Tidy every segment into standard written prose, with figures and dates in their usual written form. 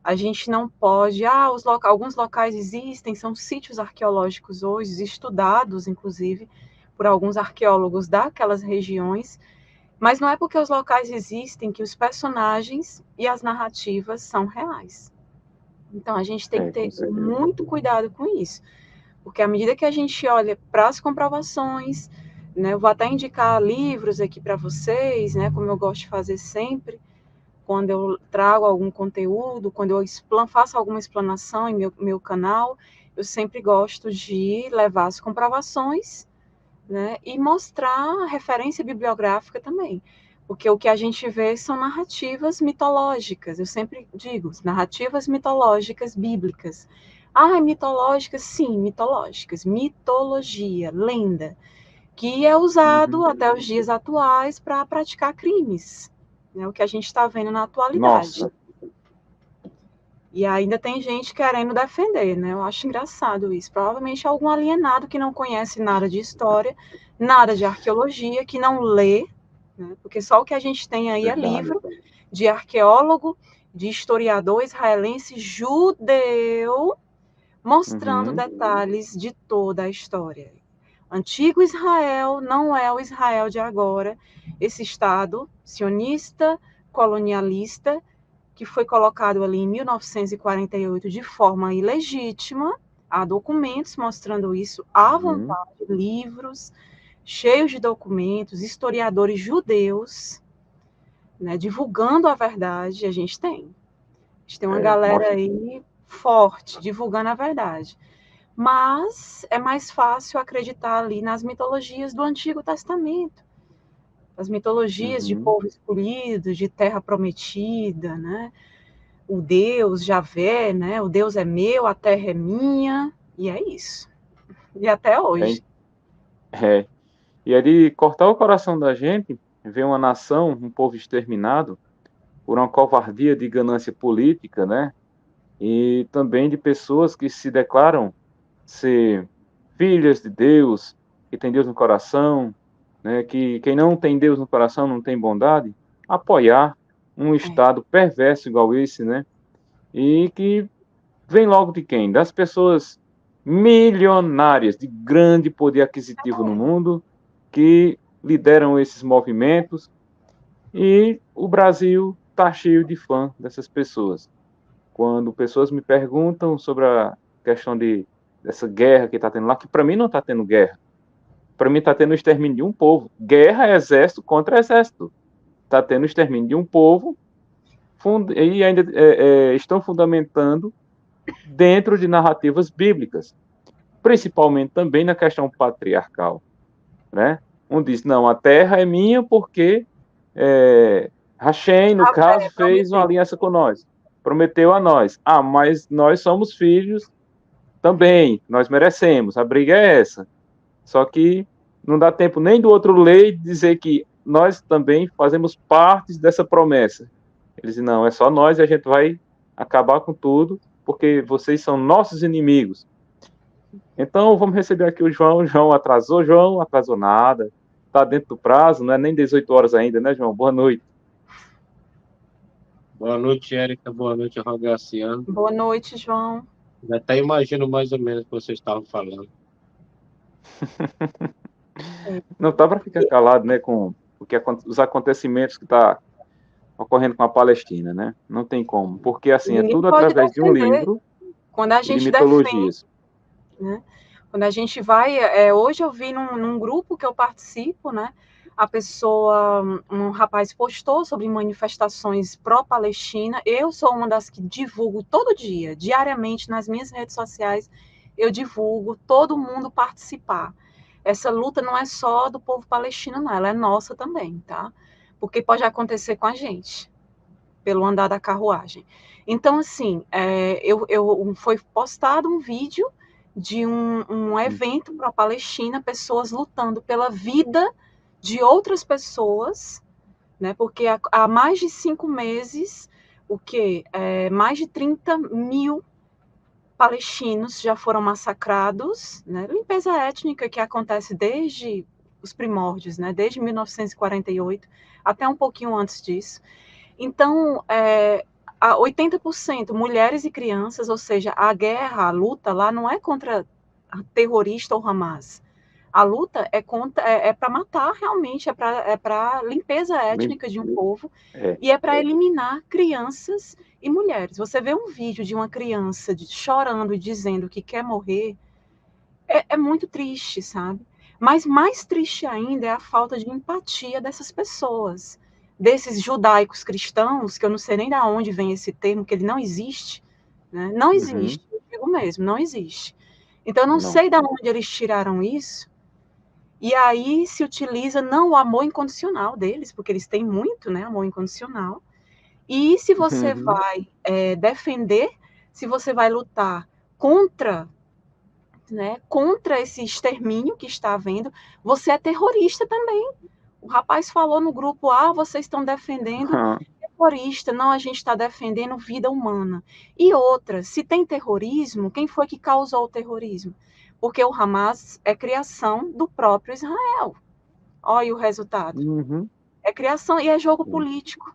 A gente não pode, alguns locais existem, são sítios arqueológicos hoje, estudados, inclusive, por alguns arqueólogos daquelas regiões, mas não é porque os locais existem que os personagens e as narrativas são reais. Então, a gente tem que Com ter certeza. muito cuidado com isso, porque à medida que a gente olha para as comprovações, né, eu vou até indicar livros aqui para vocês, né, como eu gosto de fazer sempre, quando eu trago algum conteúdo, quando eu faço alguma explanação em meu canal, eu sempre gosto de levar as comprovações, né, e mostrar a referência bibliográfica também. Porque o que a gente vê são narrativas mitológicas, eu sempre digo, narrativas mitológicas bíblicas. Mitológicas? Sim, mitológicas. Mitologia, lenda, que é usado Uhum. até os dias atuais para praticar crimes, né, o que a gente está vendo na atualidade. Nossa, E ainda tem gente querendo defender, né? Eu acho engraçado isso. Provavelmente algum alienado que não conhece nada de história, nada de arqueologia, que não lê, né? Porque só o que a gente tem aí é verdade. livro de arqueólogo, de historiador israelense judeu, mostrando Uhum. detalhes de toda a história. Antigo Israel não é o Israel de agora, esse Estado sionista, colonialista, que foi colocado ali em 1948 de forma ilegítima. Há documentos mostrando isso à Uhum. vontade, livros cheios de documentos, historiadores judeus, né, divulgando a verdade. A gente tem uma galera Mostra. aí forte divulgando a verdade. Mas é mais fácil acreditar ali nas mitologias do Antigo Testamento, as mitologias de Uhum. povo escolhido, de terra prometida, né? O Deus Javé, né? O Deus é meu, a terra é minha, e é isso. E até É, hoje. é. E é de cortar o coração da gente ver uma nação, um povo exterminado por uma covardia de ganância política, né? E também de pessoas que se declaram ser filhas de Deus, que tem Deus no coração, né? Que quem não tem Deus no coração não tem bondade, apoiar um É. Estado perverso igual esse, né? E que vem logo de quem? Das pessoas milionárias, de grande poder aquisitivo no mundo, que lideram esses movimentos, e o Brasil está cheio de fã dessas pessoas. Quando pessoas me perguntam sobre a questão dessa guerra que está tendo lá, que para mim não está tendo guerra, para mim está tendo o extermínio de um povo. Guerra é exército contra exército. Está tendo o extermínio de um povo, e ainda estão fundamentando dentro de narrativas bíblicas, principalmente também na questão patriarcal, né? Um diz, não, a terra é minha porque Hashem, no caso, fez uma Prometeu. aliança com nós, prometeu a nós. Mas nós somos filhos também, nós merecemos, a briga é essa. Só que não dá tempo nem do outro lei dizer que nós também fazemos parte dessa promessa. Eles dizem, não, é só nós e a gente vai acabar com tudo, porque vocês são nossos inimigos. Então, vamos receber aqui o João. João atrasou? João atrasou nada. Está dentro do prazo, não é nem 18 horas ainda, né, João? Boa noite. Boa noite, Érica. Boa noite, Rogaciano. Boa noite, João. Já até imagino mais ou menos o que vocês estavam falando. Não dá para ficar calado, né, com os acontecimentos que está ocorrendo com a Palestina, né? Não tem como, porque assim é Ninguém tudo pode através de um defender. livro Quando a e de gente defende, mitologias. né? Quando a gente vai, hoje eu vi num grupo que eu participo, né? A pessoa, um rapaz postou sobre manifestações pró-Palestina. Eu sou uma das que divulgo todo dia, diariamente nas minhas redes sociais. Eu divulgo, todo mundo participar. Essa luta não é só do povo palestino, não, ela é nossa também, tá? Porque pode acontecer com a gente, pelo andar da carruagem. Então, assim, foi postado um vídeo de um evento para a Palestina, pessoas lutando pela vida de outras pessoas, né? Porque há mais de 5 meses, mais de 30 mil palestinos já foram massacrados, né? Limpeza étnica que acontece desde os primórdios, né? Desde 1948, até um pouquinho antes disso. Então, 80% mulheres e crianças, ou seja, a guerra, a luta lá não é contra terrorista ou Hamas. A luta é para matar realmente, é para limpeza étnica de um povo É. e é para eliminar crianças e mulheres. Você vê um vídeo de uma criança chorando e dizendo que quer morrer, é muito triste, sabe? Mas mais triste ainda é a falta de empatia dessas pessoas, desses judaicos cristãos, que eu não sei nem de onde vem esse termo, que ele não existe, né? Não existe, eu digo mesmo, não existe. Então, eu não sei de onde eles tiraram isso, e aí se utiliza não o amor incondicional deles, porque eles têm muito, né, amor incondicional, e se você vai defender, se você vai lutar contra, né, contra esse extermínio que está havendo, você é terrorista também. O rapaz falou no grupo, vocês estão defendendo terrorista. Não, a gente está defendendo vida humana. E outra, se tem terrorismo, quem foi que causou o terrorismo? Porque o Hamas é criação do próprio Israel. Olha o resultado. É criação e é jogo político.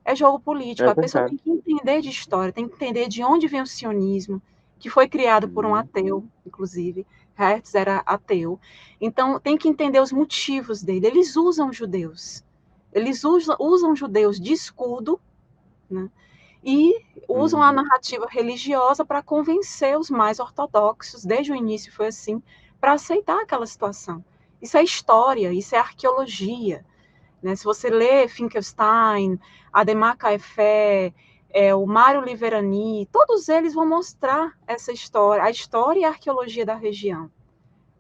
É jogo político. A pessoa tem que entender de história, tem que entender de onde vem o sionismo, que foi criado por um ateu, inclusive. Hertz era ateu. Então, tem que entender os motivos dele. Eles usam judeus. Eles usam judeus de escudo, né? E usam a narrativa religiosa para convencer os mais ortodoxos, desde o início foi assim, para aceitar aquela situação. Isso é história, isso é arqueologia. Né? Se você lê Finkelstein, Ademar Caefé, o Mário Liverani, todos eles vão mostrar essa história, a história e a arqueologia da região.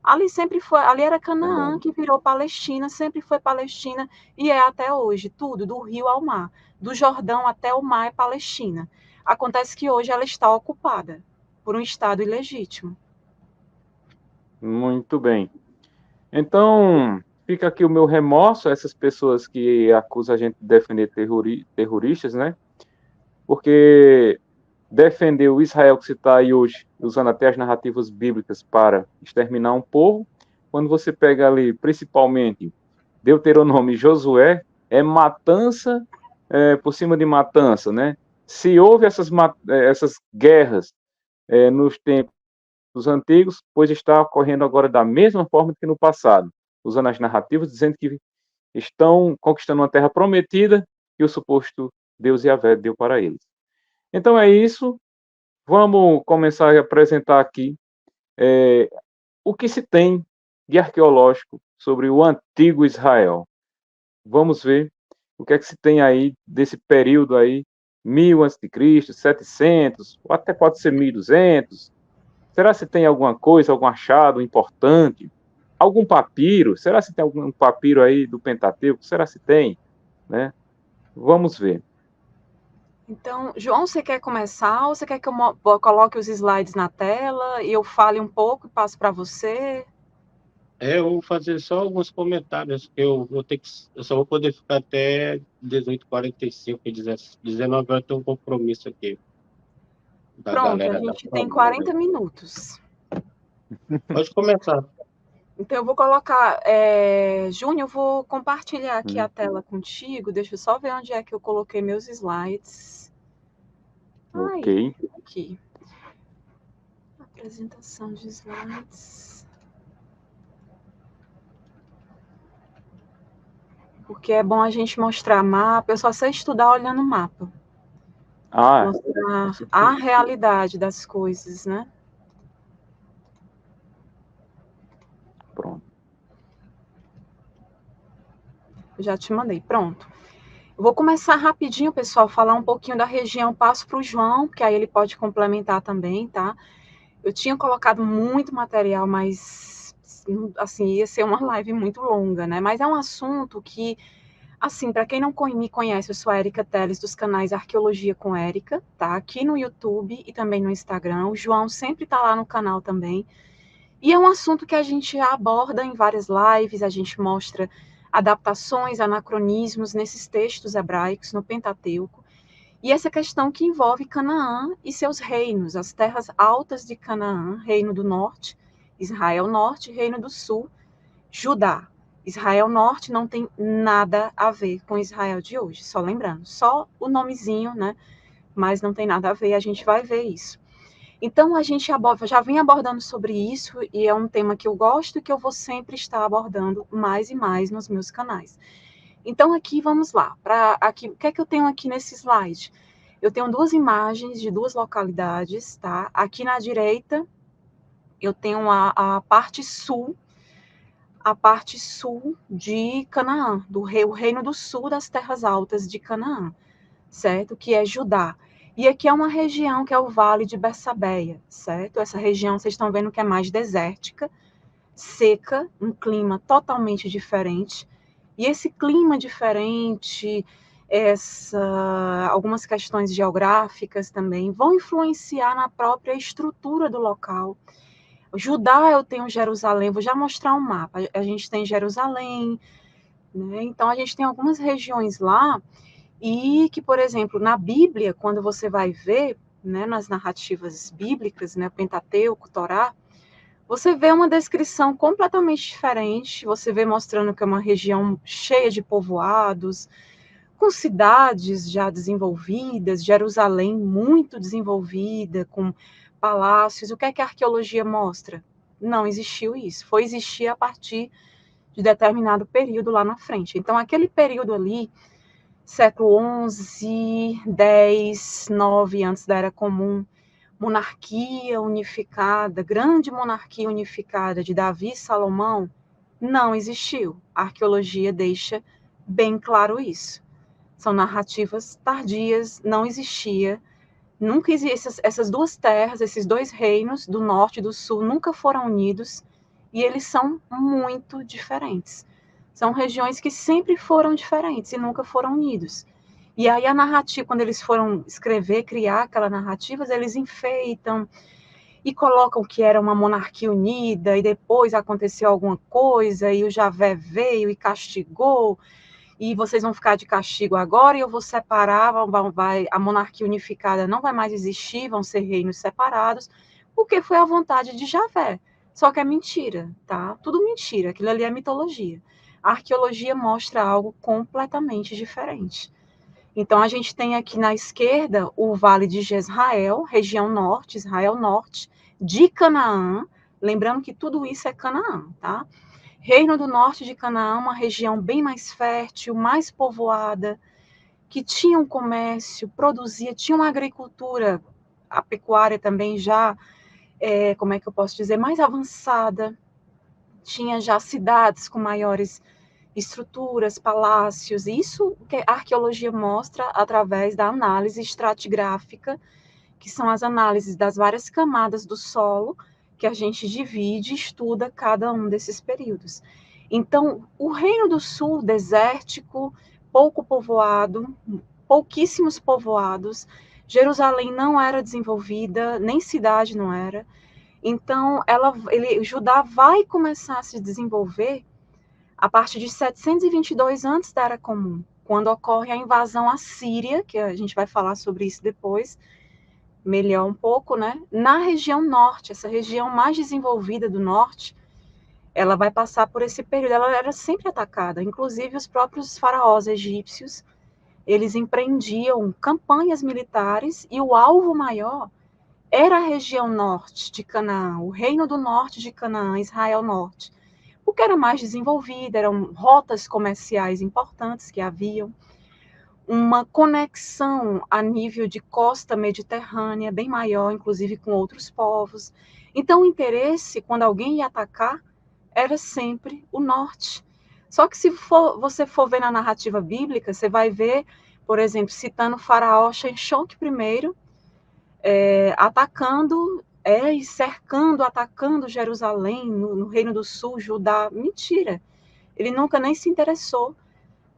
Ali sempre foi, ali era Canaã, que virou Palestina, sempre foi Palestina e é até hoje, tudo, do rio ao mar, do Jordão até o mar é Palestina. Acontece que hoje ela está ocupada por um Estado ilegítimo. Muito bem. Então, fica aqui o meu remorso a essas pessoas que acusam a gente de defender terroristas, né? Porque defender o Israel que se está aí hoje, usando até as narrativas bíblicas para exterminar um povo, quando você pega ali, principalmente, Deuteronômio e Josué, é matança por cima de matança, né? Se houve essas guerras nos tempos antigos, pois está ocorrendo agora da mesma forma que no passado, usando as narrativas, dizendo que estão conquistando uma terra prometida que o suposto Deus Yahvé deu para eles. Então é isso. Vamos começar a apresentar aqui o que se tem de arqueológico sobre o antigo Israel. Vamos ver o que é que se tem aí desse período aí, 1000 a.C., 700, ou até pode ser 1200. Será se tem alguma coisa, algum achado importante? Algum papiro? Será se tem algum papiro aí do Pentateuco? Será se tem? Né? Vamos ver. Então, João, você quer começar ou você quer que eu coloque os slides na tela e eu fale um pouco e passo para você? Eu vou fazer só alguns comentários, que eu só vou poder ficar até 18h45, 19 horas eu tenho um compromisso aqui. Pronto, a gente tem 40 minutos. Pode começar. Então, eu vou colocar... Júnior, eu vou compartilhar aqui a tela contigo. Deixa eu só ver onde é que eu coloquei meus slides. Ok. Aqui. Apresentação de slides. Porque é bom a gente mostrar mapa. Eu só sei estudar olhando o mapa. Mostrar a realidade das coisas, né? Pronto. Já te mandei, pronto. Eu vou começar rapidinho, pessoal, falar um pouquinho da região, passo para o João, que aí ele pode complementar também, tá? Eu tinha colocado muito material, mas, assim, ia ser uma live muito longa, né? Mas é um assunto que, assim, para quem não me conhece, eu sou a Érica Teles, dos canais Arqueologia com Érica, tá? Aqui no YouTube e também no Instagram. O João sempre tá lá no canal também. E é um assunto que a gente aborda em várias lives, a gente mostra adaptações, anacronismos nesses textos hebraicos, no Pentateuco, e essa questão que envolve Canaã e seus reinos, as terras altas de Canaã, Reino do Norte, Israel Norte, Reino do Sul, Judá. Israel Norte não tem nada a ver com Israel de hoje, só lembrando, só o nomezinho, né? mas não tem nada a ver, a gente vai ver isso. Então, a gente já vem abordando sobre isso, e é um tema que eu gosto e que eu vou sempre estar abordando mais e mais nos meus canais. Então, aqui, vamos lá. O que é que eu tenho aqui nesse slide? Eu tenho duas imagens de duas localidades, tá? Aqui na direita, eu tenho a parte sul de Canaã, o reino do sul das terras altas de Canaã, certo? Que é Judá. E aqui é uma região que é o Vale de Betsabeia, certo? Essa região, vocês estão vendo que é mais desértica, seca, um clima totalmente diferente. E esse clima diferente, algumas questões geográficas também, vão influenciar na própria estrutura do local. Judá, eu tenho Jerusalém, vou já mostrar um mapa. A gente tem Jerusalém, né? Então a gente tem algumas regiões lá, e que, por exemplo, na Bíblia, quando você vai ver, né, nas narrativas bíblicas, né, Pentateuco, Torá, você vê uma descrição completamente diferente, você vê mostrando que é uma região cheia de povoados, com cidades já desenvolvidas, Jerusalém muito desenvolvida, com palácios. O que é que a arqueologia mostra? Não existiu isso, foi existir a partir de determinado período lá na frente. Então, aquele período ali, século XI, X, IX, antes da Era Comum, monarquia unificada, grande monarquia unificada de Davi e Salomão, não existiu. A arqueologia deixa bem claro isso. São narrativas tardias, não existia, nunca existia, essas duas terras, esses dois reinos, do norte e do sul, nunca foram unidos, e eles são muito diferentes. São regiões que sempre foram diferentes e nunca foram unidos. E aí a narrativa, quando eles foram escrever, criar aquelas narrativas, eles enfeitam e colocam que era uma monarquia unida, e depois aconteceu alguma coisa, e o Javé veio e castigou, e vocês vão ficar de castigo agora, e eu vou separar, a monarquia unificada não vai mais existir, vão ser reinos separados, porque foi a vontade de Javé. Só que é mentira, tá? Tudo mentira, aquilo ali é mitologia. A arqueologia mostra algo completamente diferente. Então, a gente tem aqui na esquerda o Vale de Jezrael, região norte, Israel norte, de Canaã, lembrando que tudo isso é Canaã, tá? Reino do Norte de Canaã, uma região bem mais fértil, mais povoada, que tinha um comércio, produzia, tinha uma agricultura, a pecuária também já, como é que eu posso dizer, mais avançada, tinha já cidades com maiores estruturas, palácios, isso que a arqueologia mostra através da análise estratigráfica, que são as análises das várias camadas do solo, que a gente divide e estuda cada um desses períodos. Então, o Reino do Sul, desértico, pouco povoado, pouquíssimos povoados, Jerusalém não era desenvolvida, nem cidade não era. Então, Judá vai começar a se desenvolver a partir de 722 antes da Era Comum, quando ocorre a invasão assíria, que a gente vai falar sobre isso depois, melhor um pouco, né? Na região norte, essa região mais desenvolvida do norte, ela vai passar por esse período, ela era sempre atacada, inclusive os próprios faraós egípcios, eles empreendiam campanhas militares e o alvo maior era a região norte de Canaã, o reino do norte de Canaã, Israel norte, porque era mais desenvolvida, eram rotas comerciais importantes que haviam, uma conexão a nível de costa mediterrânea bem maior, inclusive com outros povos. Então, o interesse, quando alguém ia atacar, era sempre o norte. Só que se você for ver na narrativa bíblica, você vai ver, por exemplo, citando o faraó Shenshonk I, atacando e cercando, atacando Jerusalém, no Reino do Sul, Judá. Mentira. Ele nunca nem se interessou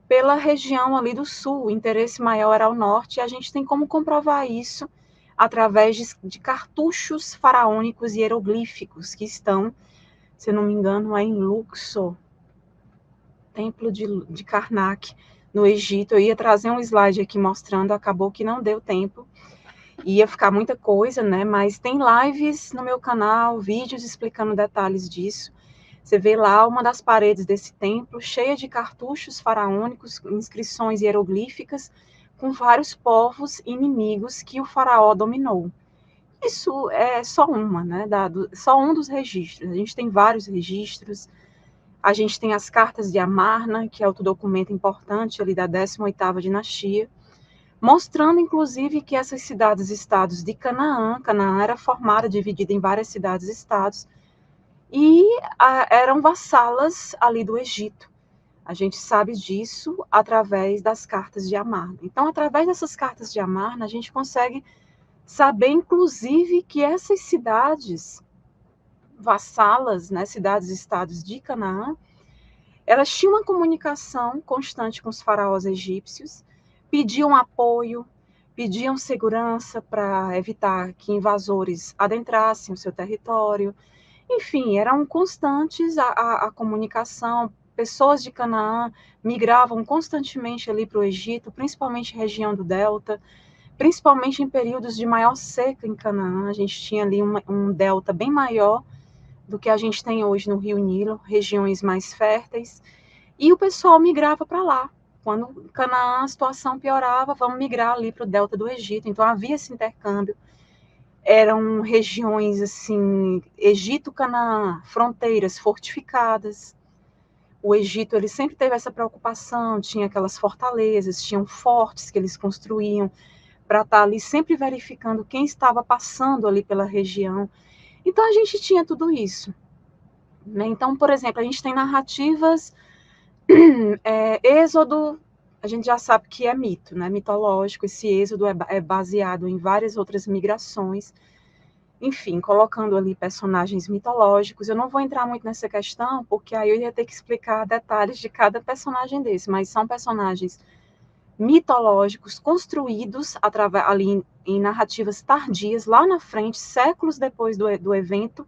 pela região ali do sul, o interesse maior era ao norte, e a gente tem como comprovar isso através de cartuchos faraônicos e hieroglíficos que estão, se não me engano, em Luxor, templo de Karnak, no Egito. Eu ia trazer um slide aqui mostrando, acabou que não deu tempo, ia ficar muita coisa, né? Mas tem lives no meu canal, vídeos explicando detalhes disso. Você vê lá uma das paredes desse templo cheia de cartuchos faraônicos, inscrições hieroglíficas, com vários povos inimigos que o faraó dominou. Isso é só uma, né, só um dos registros. A gente tem vários registros. A gente tem as cartas de Amarna, que é outro documento importante ali da 18ª dinastia, mostrando, inclusive, que essas cidades-estados de Canaã era formada, dividida em várias cidades-estados, e eram vassalas ali do Egito. A gente sabe disso através das cartas de Amarna. Então, através dessas cartas de Amarna, a gente consegue saber, inclusive, que essas cidades vassalas, né, cidades-estados de Canaã, elas tinham uma comunicação constante com os faraós egípcios, pediam apoio, pediam segurança para evitar que invasores adentrassem o seu território. Enfim, eram constantes a comunicação. Pessoas de Canaã migravam constantemente ali para o Egito, principalmente região do Delta, principalmente em períodos de maior seca em Canaã. A gente tinha ali um delta bem maior do que a gente tem hoje no Rio Nilo, regiões mais férteis, e o pessoal migrava para lá. Quando Canaã a situação piorava, vamos migrar ali para o delta do Egito. Então havia esse intercâmbio. Eram regiões assim, Egito-Canaã, fronteiras fortificadas. O Egito ele sempre teve essa preocupação, tinha aquelas fortalezas, tinham fortes que eles construíam para estar ali sempre verificando quem estava passando ali pela região. Então a gente tinha tudo isso. Né? Então, por exemplo, a gente tem narrativas, Êxodo, a gente já sabe que é mito, né? Mitológico, esse Êxodo é baseado em várias outras migrações, enfim, colocando ali personagens mitológicos. Eu não vou entrar muito nessa questão, porque aí eu ia ter que explicar detalhes de cada personagem desse, mas são personagens mitológicos construídos ali em narrativas tardias, lá na frente, séculos depois do evento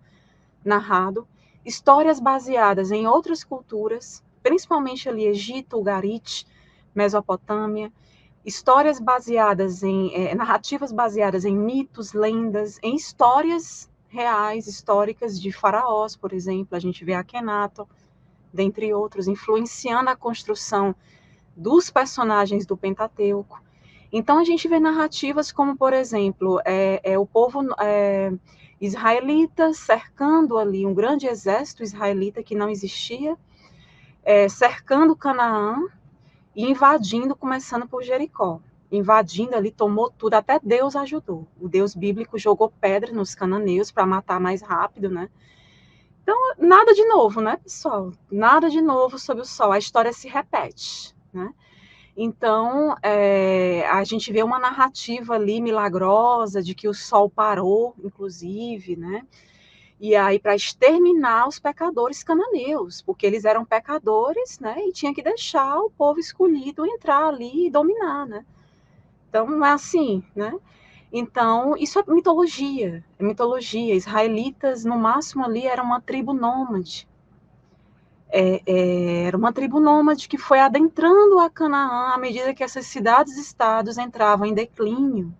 narrado, histórias baseadas em outras culturas, principalmente ali Egito, Ugarit, Mesopotâmia, histórias baseadas narrativas baseadas em mitos, lendas, em histórias reais, históricas de faraós, por exemplo. A gente vê Akhenaton, dentre outros, influenciando a construção dos personagens do Pentateuco. Então, a gente vê narrativas como, por exemplo, o povo israelita cercando ali um grande exército israelita que não existia, cercando Canaã e invadindo, começando por Jericó. Invadindo ali, tomou tudo, até Deus ajudou. O Deus bíblico jogou pedra nos cananeus para matar mais rápido, né? Então, nada de novo, né, pessoal? Nada de novo sob o sol. A história se repete, né? Então, a gente vê uma narrativa ali milagrosa de que o sol parou, inclusive, né? E aí, para exterminar os pecadores cananeus, porque eles eram pecadores, né? E tinha que deixar o povo escolhido entrar ali e dominar, né? Então, não é assim, né? Então, isso é mitologia. É mitologia. Israelitas, no máximo, ali era uma tribo nômade. Era uma tribo nômade que foi adentrando a Canaã à medida que essas cidades-estados entravam em declínio.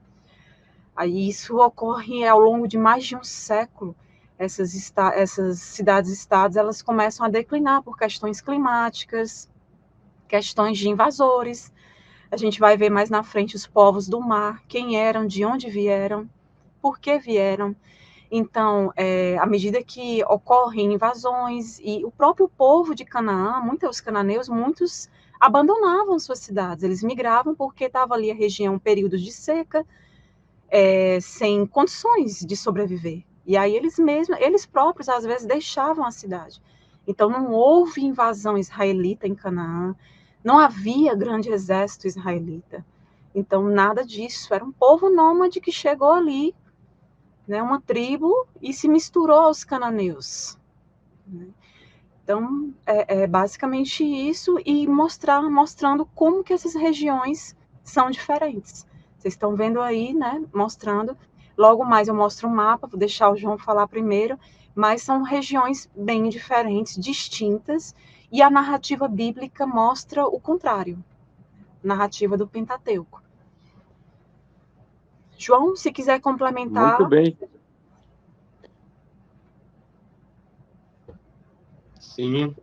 Aí isso ocorre ao longo de mais de um século. Essas cidades-estados elas começam a declinar por questões climáticas, questões de invasores. A gente vai ver mais na frente os povos do mar, quem eram, de onde vieram, por que vieram. Então, à medida que ocorrem invasões, e o próprio povo de Canaã, muitos cananeus, muitos abandonavam suas cidades, eles migravam porque estava ali a região, períodos de seca, sem condições de sobreviver. E aí eles próprios, às vezes, deixavam a cidade. Então, não houve invasão israelita em Canaã, não havia grande exército israelita. Então, nada disso, era um povo nômade que chegou ali, né, uma tribo, e se misturou aos cananeus. Então, é basicamente isso, e mostrando como que essas regiões são diferentes. Vocês estão vendo aí, né, mostrando. Logo mais eu mostro um mapa, vou deixar o João falar primeiro, mas são regiões bem diferentes, distintas, e a narrativa bíblica mostra o contrário, narrativa do Pentateuco. João, se quiser complementar. Muito bem. Sim.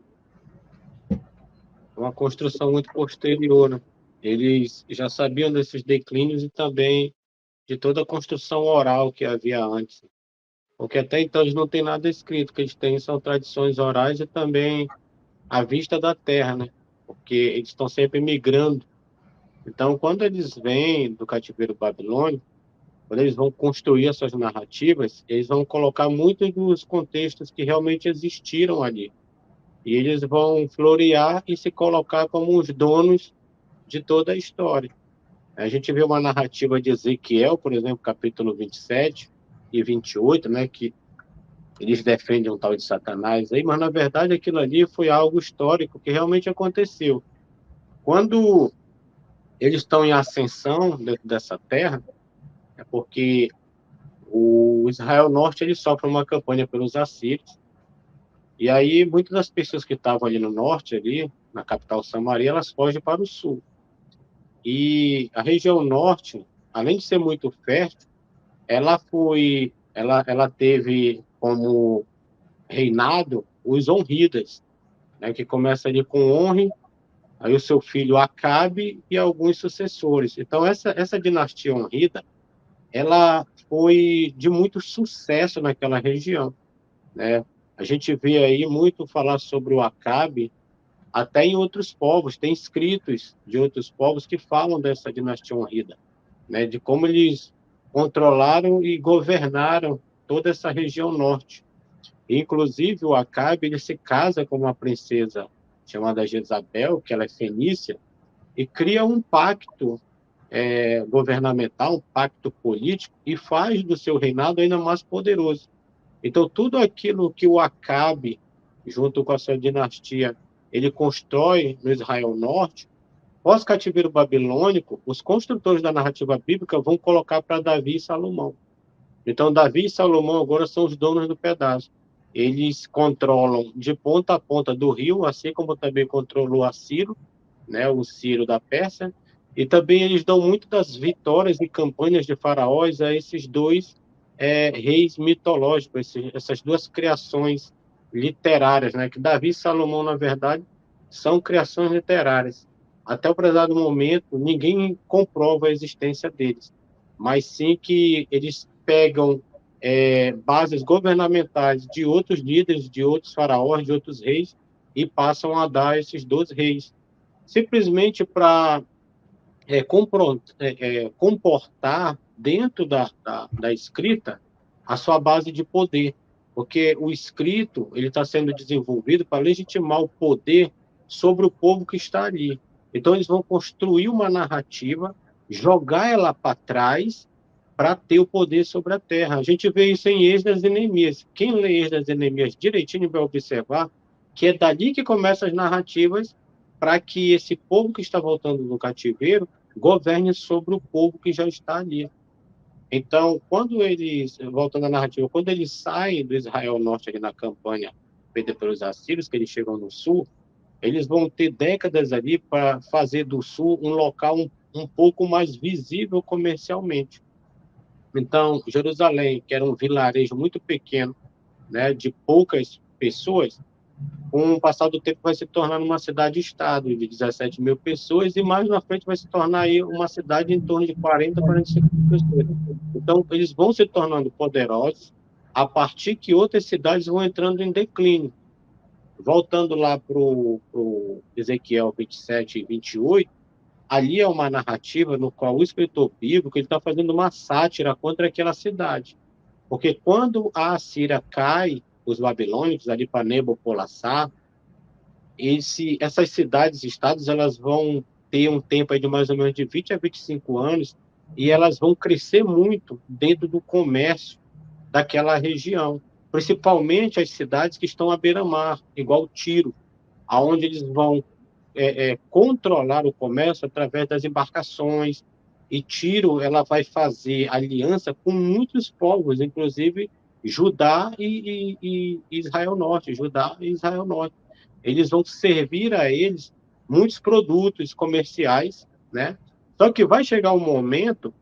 Uma construção muito posterior, né? eles já sabiam desses declínios e também de toda a construção oral que havia antes. Porque até então eles não têm nada escrito, o que eles têm são tradições orais e também a vista da terra, né? Porque eles estão sempre migrando. Então, quando eles vêm do cativeiro babilônico, quando eles vão construir as suas narrativas, eles vão colocar muitos dos contextos que realmente existiram ali. E eles vão florear e se colocar como os donos de toda a história. A gente vê uma narrativa de Ezequiel, por exemplo, capítulo 27 e 28, né, que eles defendem um tal de Satanás aí, mas na verdade aquilo ali foi algo histórico que realmente aconteceu. Quando eles estão em ascensão dentro dessa terra, é porque o Israel Norte ele sofre uma campanha pelos assírios, e aí muitas das pessoas que estavam ali no norte, ali na capital Samaria, elas fogem para o sul. E a região norte, além de ser muito fértil, ela teve como reinado os Onridas, né, que começa ali com Onri, aí o seu filho Acabe e alguns sucessores. Então essa dinastia Onrida, ela foi de muito sucesso naquela região, né? A gente vê aí muito falar sobre o Acabe, até em outros povos, tem escritos de outros povos que falam dessa dinastia Onrida, né, de como eles controlaram e governaram toda essa região norte. Inclusive, o Acabe ele se casa com uma princesa chamada Jezabel, que ela é fenícia, e cria um pacto governamental, um pacto político, e faz do seu reinado ainda mais poderoso. Então, tudo aquilo que o Acabe, junto com a sua dinastia, ele constrói no Israel Norte, pós-cativeiro babilônico, os construtores da narrativa bíblica vão colocar para Davi e Salomão. Então, Davi e Salomão agora são os donos do pedaço. Eles controlam de ponta a ponta do rio, assim como também controlou a Ciro, né, o Ciro da Pérsia, e também eles dão muito das vitórias e campanhas de faraós a esses dois reis mitológicos, essas duas criações literárias, né, que Davi e Salomão, na verdade, são criações literárias. Até o presente momento, ninguém comprova a existência deles, mas sim que eles pegam bases governamentais de outros líderes, de outros faraós, de outros reis, e passam a dar a esses dois reis, simplesmente para comportar dentro da escrita a sua base de poder, porque o escrito ele está sendo desenvolvido para legitimar o poder sobre o povo que está ali. Então eles vão construir uma narrativa, jogar ela para trás para ter o poder sobre a terra. A gente vê isso em Esdras e Neemias. Quem lê Esdras e Neemias direitinho vai observar que é dali que começam as narrativas para que esse povo que está voltando do cativeiro governe sobre o povo que já está ali. Então, quando eles, voltando à narrativa, quando eles saem do Israel Norte ali na campanha feita pelos assírios, que eles chegam no sul, eles vão ter décadas ali para fazer do sul um local um pouco mais visível comercialmente. Então, Jerusalém, que era um vilarejo muito pequeno, né, de poucas pessoas, com o passar do tempo vai se tornar uma cidade-estado de 17 mil pessoas e mais na frente vai se tornar aí uma cidade em torno de 40, 45 mil pessoas. Então, eles vão se tornando poderosos a partir que outras cidades vão entrando em declínio. Voltando lá para o Ezequiel 27 e 28, ali é uma narrativa no qual o escritor bíblico está fazendo uma sátira contra aquela cidade. Porque quando a Assíria cai, os babilônicos, ali para Nabopolassar, essas cidades, estados, elas vão ter um tempo aí de mais ou menos de 20 a 25 anos e elas vão crescer muito dentro do comércio daquela região, principalmente as cidades que estão à beira-mar, igual Tiro, aonde eles vão controlar o comércio através das embarcações, e Tiro ela vai fazer aliança com muitos povos, inclusive Judá e Israel Norte, Judá e Israel Norte. Eles vão servir a eles muitos produtos comerciais, né? Só que vai chegar um momento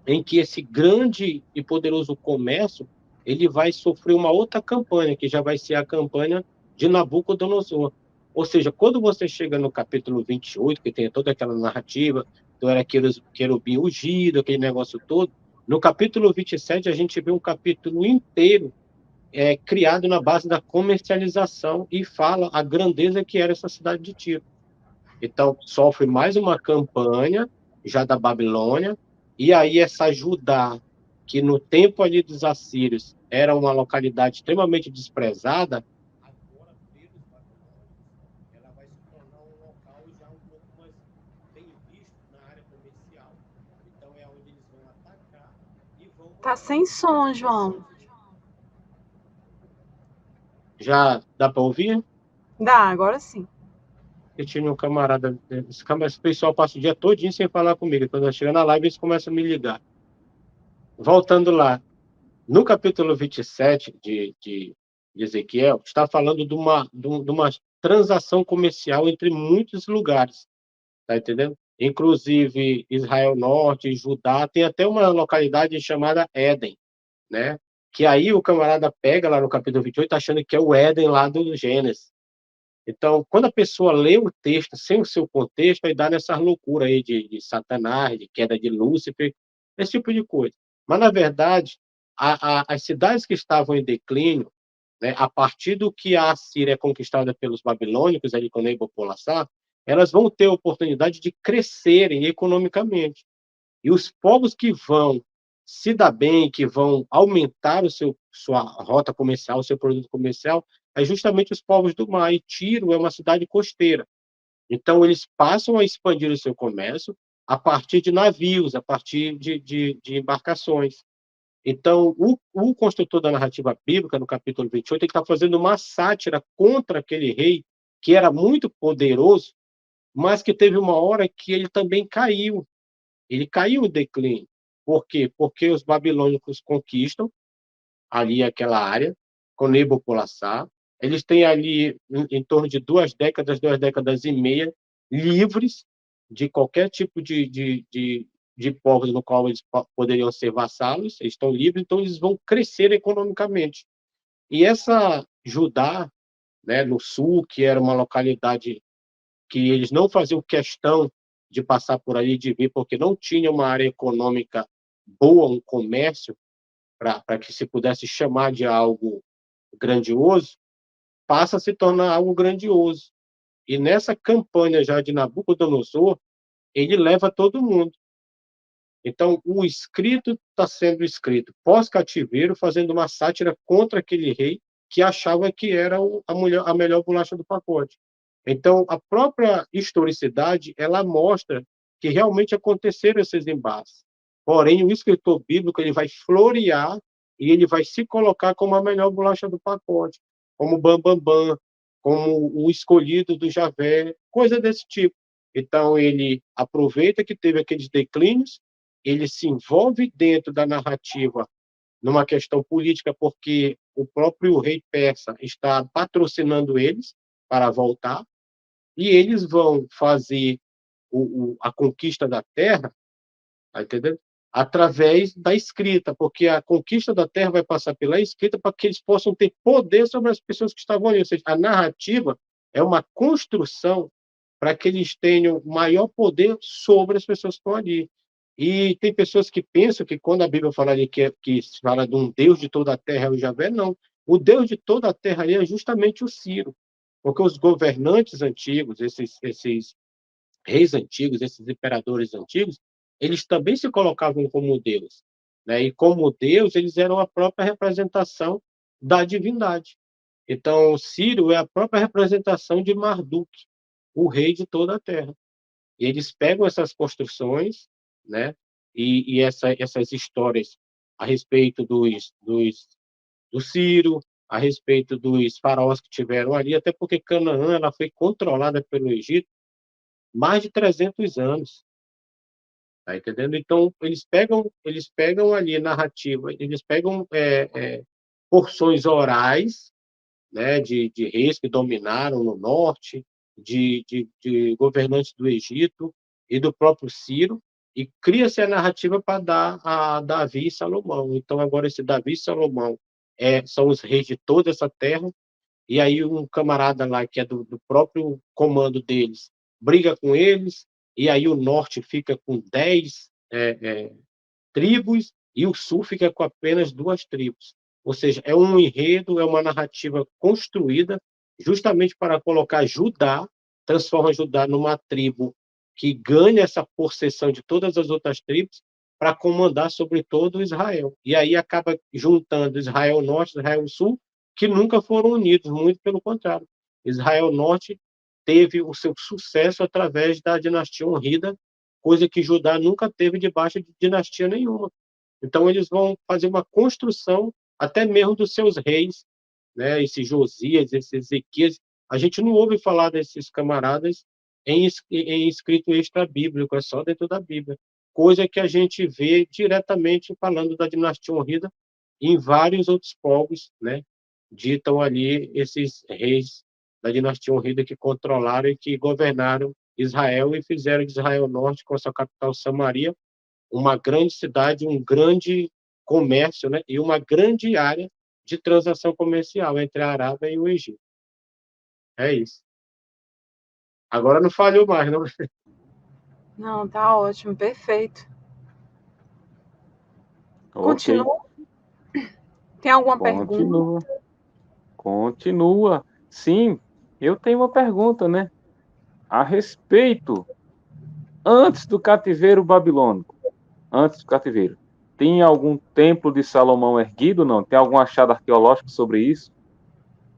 em que esse grande e poderoso comércio ele vai sofrer uma outra campanha, que já vai ser a campanha de Nabucodonosor. Ou seja, quando você chega no capítulo 28, que tem toda aquela narrativa do era querubim ungido, aquele negócio todo, no capítulo 27 a gente vê um capítulo inteiro criado na base da comercialização e fala a grandeza que era essa cidade de Tiro. Então, sofre mais uma campanha já da Babilônia, e aí essa Judá, que no tempo ali dos assírios era uma localidade extremamente desprezada, agora pelos babilônios, ela vai se tornar um local já um pouco mais bem visto na área comercial. Então é onde eles vão atacar e vão Tá mandar sem som, João. Já dá para ouvir? Dá, agora sim. Eu tinha um camarada, esse pessoal passa o dia todinho sem falar comigo. Quando eu chego na live, eles começam a me ligar. Voltando lá, no capítulo 27 de Ezequiel, está falando de uma transação comercial entre muitos lugares, tá entendendo? Inclusive Israel Norte, Judá, tem até uma localidade chamada Éden, né? Que aí o camarada pega lá no capítulo 28, achando que é o Éden lá do Gênesis. Então, quando a pessoa lê o texto sem o seu contexto, aí dá nessas loucuras aí de Satanás, de queda de Lúcifer, esse tipo de coisa. Mas, na verdade, as cidades que estavam em declínio, né, a partir do que a Assíria é conquistada pelos babilônicos, ali com Nabopolassar, elas vão ter a oportunidade de crescerem economicamente. E os povos que vão se dar bem, que vão aumentar sua rota comercial, o seu produto comercial, é justamente os povos do mar. E Tiro é uma cidade costeira. Então, eles passam a expandir o seu comércio a partir de navios, a partir de embarcações. Então, o construtor da narrativa bíblica, no capítulo 28, ele está fazendo uma sátira contra aquele rei que era muito poderoso, mas que teve uma hora que ele também caiu. Ele caiu em declínio. Por quê? Porque os babilônicos conquistam ali aquela área, com Nabopolassar. Eles têm ali em torno de 2 décadas e meia, livres de qualquer tipo de povos no qual eles poderiam ser vassalos, eles estão livres, então eles vão crescer economicamente. E essa Judá, né, no sul, que era uma localidade que eles não faziam questão de passar por ali, de vir, porque não tinha uma área econômica boa, um comércio, para que se pudesse chamar de algo grandioso, passa a se tornar algo grandioso. E nessa campanha já de Nabucodonosor, ele leva todo mundo. Então, o escrito está sendo escrito pós-cativeiro, fazendo uma sátira contra aquele rei que achava que era a melhor bolacha do pacote. Então, a própria historicidade, ela mostra que realmente aconteceram esses embates. Porém, o escritor bíblico ele vai florear e ele vai se colocar como a melhor bolacha do pacote, como o Bambambam, Bam, Bam, como o escolhido do Javé, coisa desse tipo. Então, ele aproveita que teve aqueles declínios, ele se envolve dentro da narrativa numa questão política, porque o próprio rei persa está patrocinando eles para voltar, e eles vão fazer a conquista da terra, tá entendendo? Através da escrita, porque a conquista da terra vai passar pela escrita para que eles possam ter poder sobre as pessoas que estavam ali. Ou seja, a narrativa é uma construção para que eles tenham maior poder sobre as pessoas que estão ali. E tem pessoas que pensam que quando a Bíblia fala ali que se fala de um Deus de toda a terra é o Javé, não. O Deus de toda a terra ali é justamente o Ciro. Porque os governantes antigos, esses reis antigos, esses imperadores antigos, eles também se colocavam como Deus, né? E como Deus, eles eram a própria representação da divindade. Então, Ciro é a própria representação de Marduk, o rei de toda a terra. E eles pegam essas construções, né? E essas histórias a respeito do Ciro, a respeito dos faraós que tiveram ali, até porque Canaã ela foi controlada pelo Egito mais de 300 anos, tá entendendo? Então, eles pegam ali narrativa, eles pegam porções orais, né, de reis que dominaram no norte, de governantes do Egito e do próprio Ciro, e cria-se a narrativa para dar a Davi e Salomão. Então, agora, esse Davi e Salomão são os reis de toda essa terra, e aí um camarada lá, que é do próprio comando deles, briga com eles, e aí o norte fica com 10 tribos, e o sul fica com apenas 2 tribos. Ou seja, é um enredo, é uma narrativa construída justamente para colocar Judá, transforma Judá numa tribo que ganha essa possessão de todas as outras tribos para comandar sobre todo Israel. E aí acaba juntando Israel Norte e Israel Sul, que nunca foram unidos, muito pelo contrário. Israel Norte teve o seu sucesso através da dinastia Honrida, coisa que Judá nunca teve debaixo de dinastia nenhuma. Então, eles vão fazer uma construção até mesmo dos seus reis, né? Esse Josias, esse Ezequias. A gente não ouve falar desses camaradas em escrito extra-bíblico, é só dentro da Bíblia. Coisa que a gente vê diretamente falando da dinastia Honrida em vários outros povos, né? Ditam ali esses reis da dinastia Honrida que controlaram e que governaram Israel e fizeram de Israel Norte, com a sua capital Samaria, uma grande cidade, um grande comércio, né? E uma grande área de transação comercial entre a Arábia e o Egito. É isso. Agora não falhou mais, não? Não, tá ótimo, perfeito. Ok. Continua? Tem alguma pergunta? Continua. Continua. Sim, eu tenho uma pergunta, né? A respeito, antes do cativeiro babilônico, antes do cativeiro, tem algum templo de Salomão erguido? Não? Tem algum achado arqueológico sobre isso?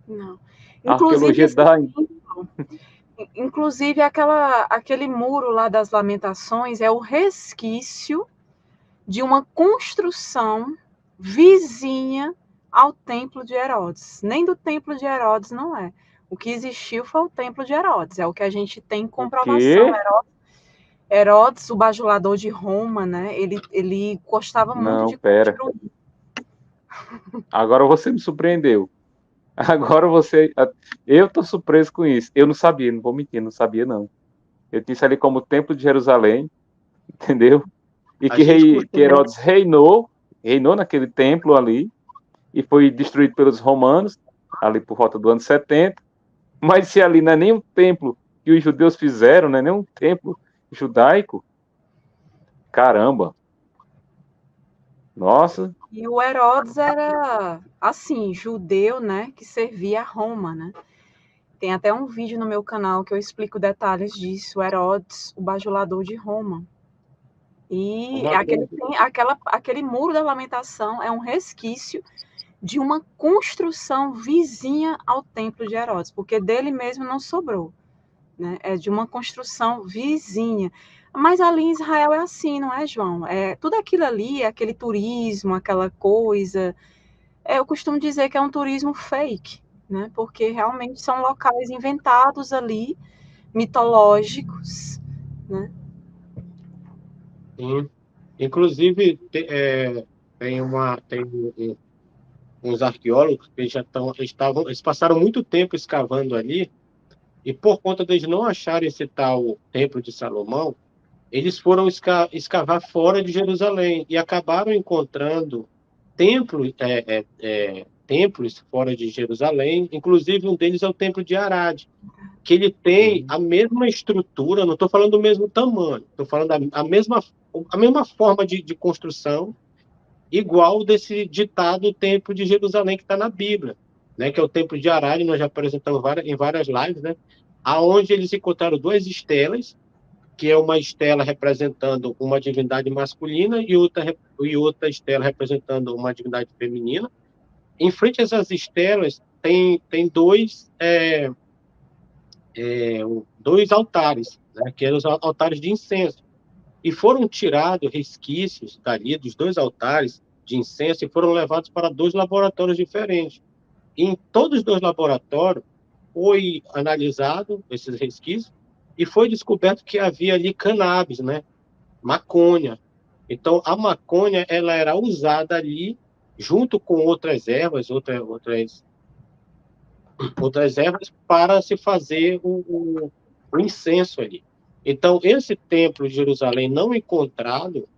Não. A Inclusive, arqueologia dá. inclusive aquele muro lá das Lamentações é o resquício de uma construção vizinha ao templo de Herodes. Nem do templo de Herodes não é. O que existiu foi o templo de Herodes, é o que a gente tem comprovação. Quê? Herodes, o bajulador de Roma, né? Ele gostava muito Não, de pera. construir. Agora você me surpreendeu. Agora você. Eu tô surpreso com isso. Eu não sabia, não vou mentir, não sabia, não. Eu disse ali como o Templo de Jerusalém, entendeu? E A gente que costuma... Herodes reinou naquele templo ali, e foi destruído pelos romanos, ali por volta do ano 70. Mas se ali não é nem um templo que os judeus fizeram, não é nem um templo judaico, caramba. Nossa, E o Herodes era, assim, judeu, né? Que servia a Roma, né? Tem até um vídeo no meu canal que eu explico detalhes disso. Herodes, o bajulador de Roma. E Uma coisa... aquele muro da lamentação é um resquício de uma construção vizinha ao templo de Herodes, porque dele mesmo não sobrou, né? É de uma construção vizinha. Mas ali em Israel é assim, não é, João? É, tudo aquilo ali, aquele turismo, aquela coisa, eu costumo dizer que é um turismo fake, né? Porque realmente são locais inventados ali, mitológicos, né? Sim. Inclusive, tem uns arqueólogos que eles passaram muito tempo escavando ali, e por conta de eles não acharem esse tal Templo de Salomão, eles foram escavar fora de Jerusalém e acabaram encontrando templos fora de Jerusalém. Inclusive, um deles é o Templo de Arade, que ele tem a mesma estrutura, não estou falando do mesmo tamanho, estou falando a mesma forma de construção, igual desse ditado Templo de Jerusalém que está na Bíblia, né, que é o Templo de Arade. Nós já apresentamos em várias lives, né, aonde eles encontraram 2 estelas, que é uma estela representando uma divindade masculina e outra estela representando uma divindade feminina. Em frente a essas estelas tem dois altares, né, que eram os altares de incenso. E foram tirados resquícios dali dos 2 altares de incenso e foram levados para 2 laboratórios diferentes. E em todos os 2 laboratórios foi analisado esses resquícios e foi descoberto que havia ali cannabis, né? Maconha. Então, a maconha ela era usada ali junto com outras ervas, outras ervas para se fazer o incenso ali. Então, esse templo de Jerusalém não encontrado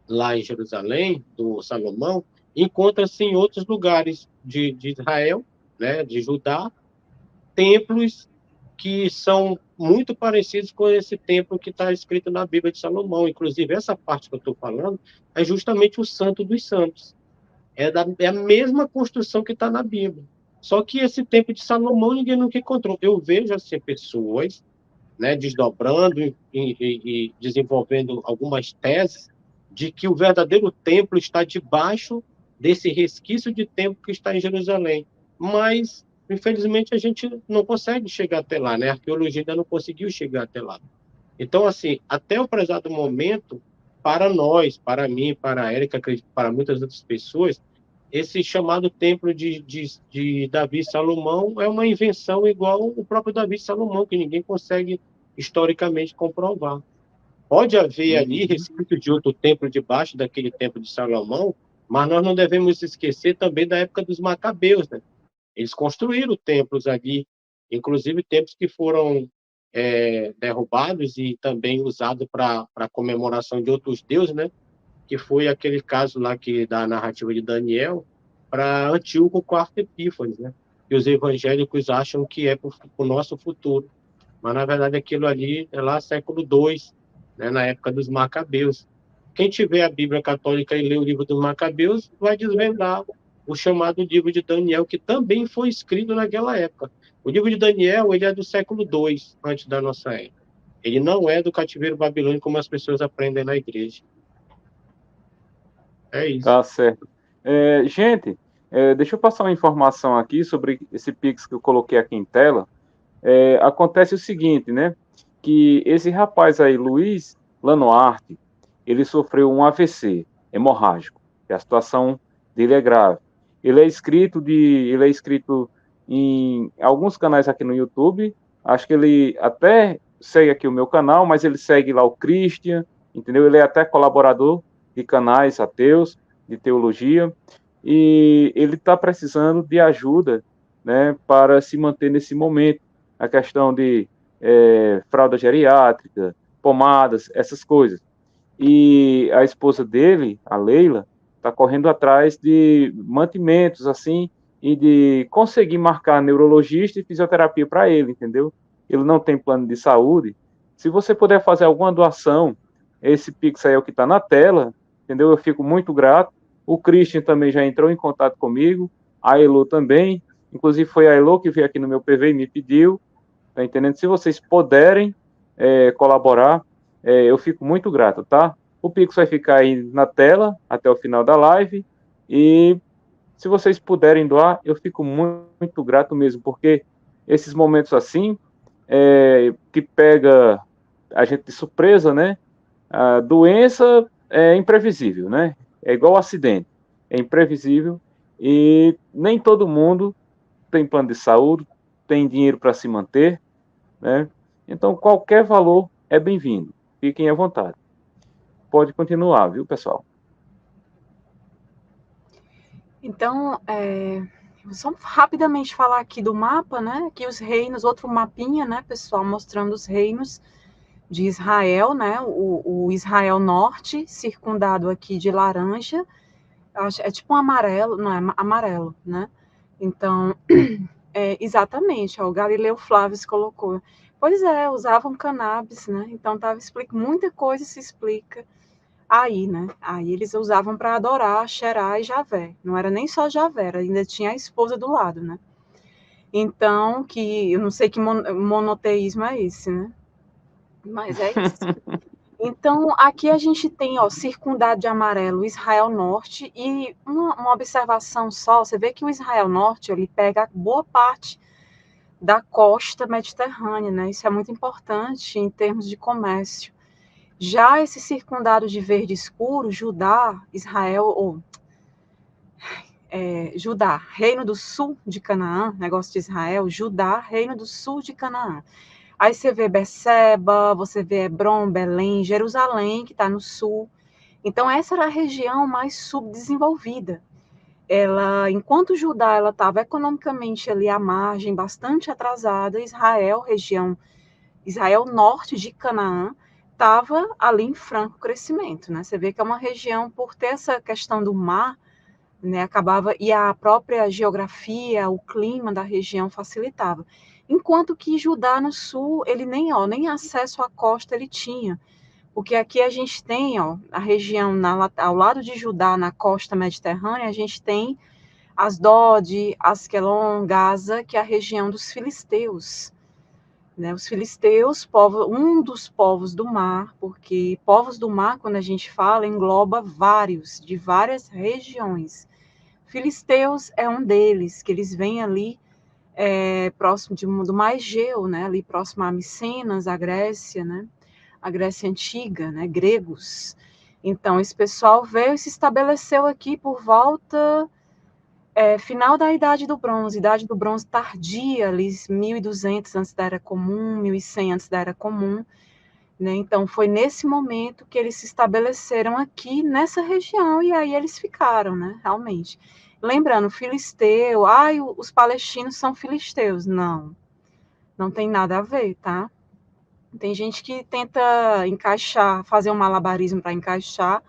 lá em Jerusalém, do Salomão, encontra-se em outros lugares de Israel, né, de Judá, templos que são muito parecidos com esse templo que está escrito na Bíblia de Salomão. Inclusive, essa parte que eu estou falando é justamente o Santo dos Santos. É a mesma construção que está na Bíblia. Só que esse templo de Salomão ninguém nunca encontrou. Eu vejo assim, pessoas, né, desdobrando e desenvolvendo algumas teses de que o verdadeiro templo está debaixo desse resquício de templo que está em Jerusalém. Mas, infelizmente, a gente não consegue chegar até lá, né? A arqueologia ainda não conseguiu chegar até lá. Então, assim, até o prezado momento, para nós, para mim, para a Érica, para muitas outras pessoas, esse chamado templo de Davi e Salomão é uma invenção igual o próprio Davi e Salomão, que ninguém consegue historicamente comprovar. Pode haver ali resquício de outro templo debaixo daquele templo de Salomão, mas nós não devemos esquecer também da época dos Macabeus, né? Eles construíram templos ali, inclusive templos que foram derrubados e também usados para comemoração de outros deuses, né? Que foi aquele caso lá da narrativa de Daniel para Antíoco IV Epífanes, né? Que os evangélicos acham que é para o nosso futuro. Mas, na verdade, aquilo ali é lá século II, né? Na época dos Macabeus. Quem tiver a Bíblia Católica e ler o livro dos Macabeus vai desvendar o chamado livro de Daniel, que também foi escrito naquela época. O livro de Daniel ele é do século II, antes da nossa era. Ele não é do cativeiro babilônico, como as pessoas aprendem na igreja. É isso. Tá certo. Gente, deixa eu passar uma informação aqui sobre esse Pix que eu coloquei aqui em tela. Acontece o seguinte, né? Que esse rapaz aí, Luiz Lanoarte, ele sofreu um AVC hemorrágico. E a situação dele é grave. Ele é inscrito em alguns canais aqui no YouTube. Acho que ele até segue aqui o meu canal, mas ele segue lá o Christian, entendeu? Ele é até colaborador de canais ateus, de teologia, e ele está precisando de ajuda, né, para se manter nesse momento. A questão de fralda geriátrica, pomadas, essas coisas. E a esposa dele, a Leila, está correndo atrás de mantimentos, assim, e de conseguir marcar neurologista e fisioterapia para ele, entendeu? Ele não tem plano de saúde. Se você puder fazer alguma doação, esse Pix aí é o que está na tela, entendeu? Eu fico muito grato. O Christian também já entrou em contato comigo, a Elo também, inclusive foi a Elo que veio aqui no meu PV e me pediu, tá entendendo? Se vocês puderem colaborar, eu fico muito grato, tá? O Pix vai ficar aí na tela até o final da live, e se vocês puderem doar, eu fico muito, muito grato mesmo, porque esses momentos assim, que pega a gente de surpresa, né? A doença é imprevisível, né? É igual acidente, é imprevisível e nem todo mundo tem plano de saúde, tem dinheiro para se manter, né? Então, qualquer valor é bem-vindo. Fiquem à vontade. Pode continuar, viu, pessoal? Então, vou só rapidamente falar aqui do mapa, né? Aqui os reinos, outro mapinha, né, pessoal, mostrando os reinos de Israel, né? O Israel Norte, circundado aqui de laranja, é tipo um amarelo, não é amarelo, né? Então, exatamente, ó, o Galileu Flávio colocou. Pois é, usavam cannabis, né? Então muita coisa se explica aí, né? Aí eles usavam para adorar Xerá e Javé. Não era nem só Javé, ainda tinha a esposa do lado, né? Então, eu não sei que monoteísmo é esse, né? Mas é isso. Então, aqui a gente tem, ó, circundado de amarelo Israel Norte, e uma observação só, você vê que o Israel Norte, ele pega boa parte da costa mediterrânea, né? Isso é muito importante em termos de comércio. Já esse circundado de verde escuro, Judá, Israel, Judá, Reino do Sul de Canaã, negócio de Israel, Judá, Reino do Sul de Canaã. Aí você vê Beceba, você vê Hebron, Belém, Jerusalém, que está no sul. Então, essa era a região mais subdesenvolvida. Enquanto Judá estava economicamente ali à margem, bastante atrasada, Israel norte de Canaã, estava ali em franco crescimento, né? Você vê que é uma região, por ter essa questão do mar, né, acabava, e a própria geografia, o clima da região facilitava. Enquanto que Judá no sul, ele nem acesso à costa ele tinha, porque aqui a gente tem, a região ao lado de Judá, na costa mediterrânea, a gente tem Asdod, Asquelon, Gaza, que é a região dos filisteus, né? Os filisteus, um dos povos do mar, porque povos do mar, quando a gente fala, engloba vários, de várias regiões. Filisteus é um deles, que eles vêm ali próximo do Mar Egeu, né? Ali próximo a Micenas, a Grécia, né? A Grécia Antiga, né? Gregos. Então, esse pessoal veio e se estabeleceu aqui por volta final da Idade do Bronze tardia, ali 1200 antes da Era Comum, 1100 antes da Era Comum, né? Então, foi nesse momento que eles se estabeleceram aqui nessa região, e aí eles ficaram, né? Realmente. Lembrando, filisteu, os palestinos são filisteus. Não, não tem nada a ver, tá? Tem gente que tenta encaixar, fazer um malabarismo para encaixar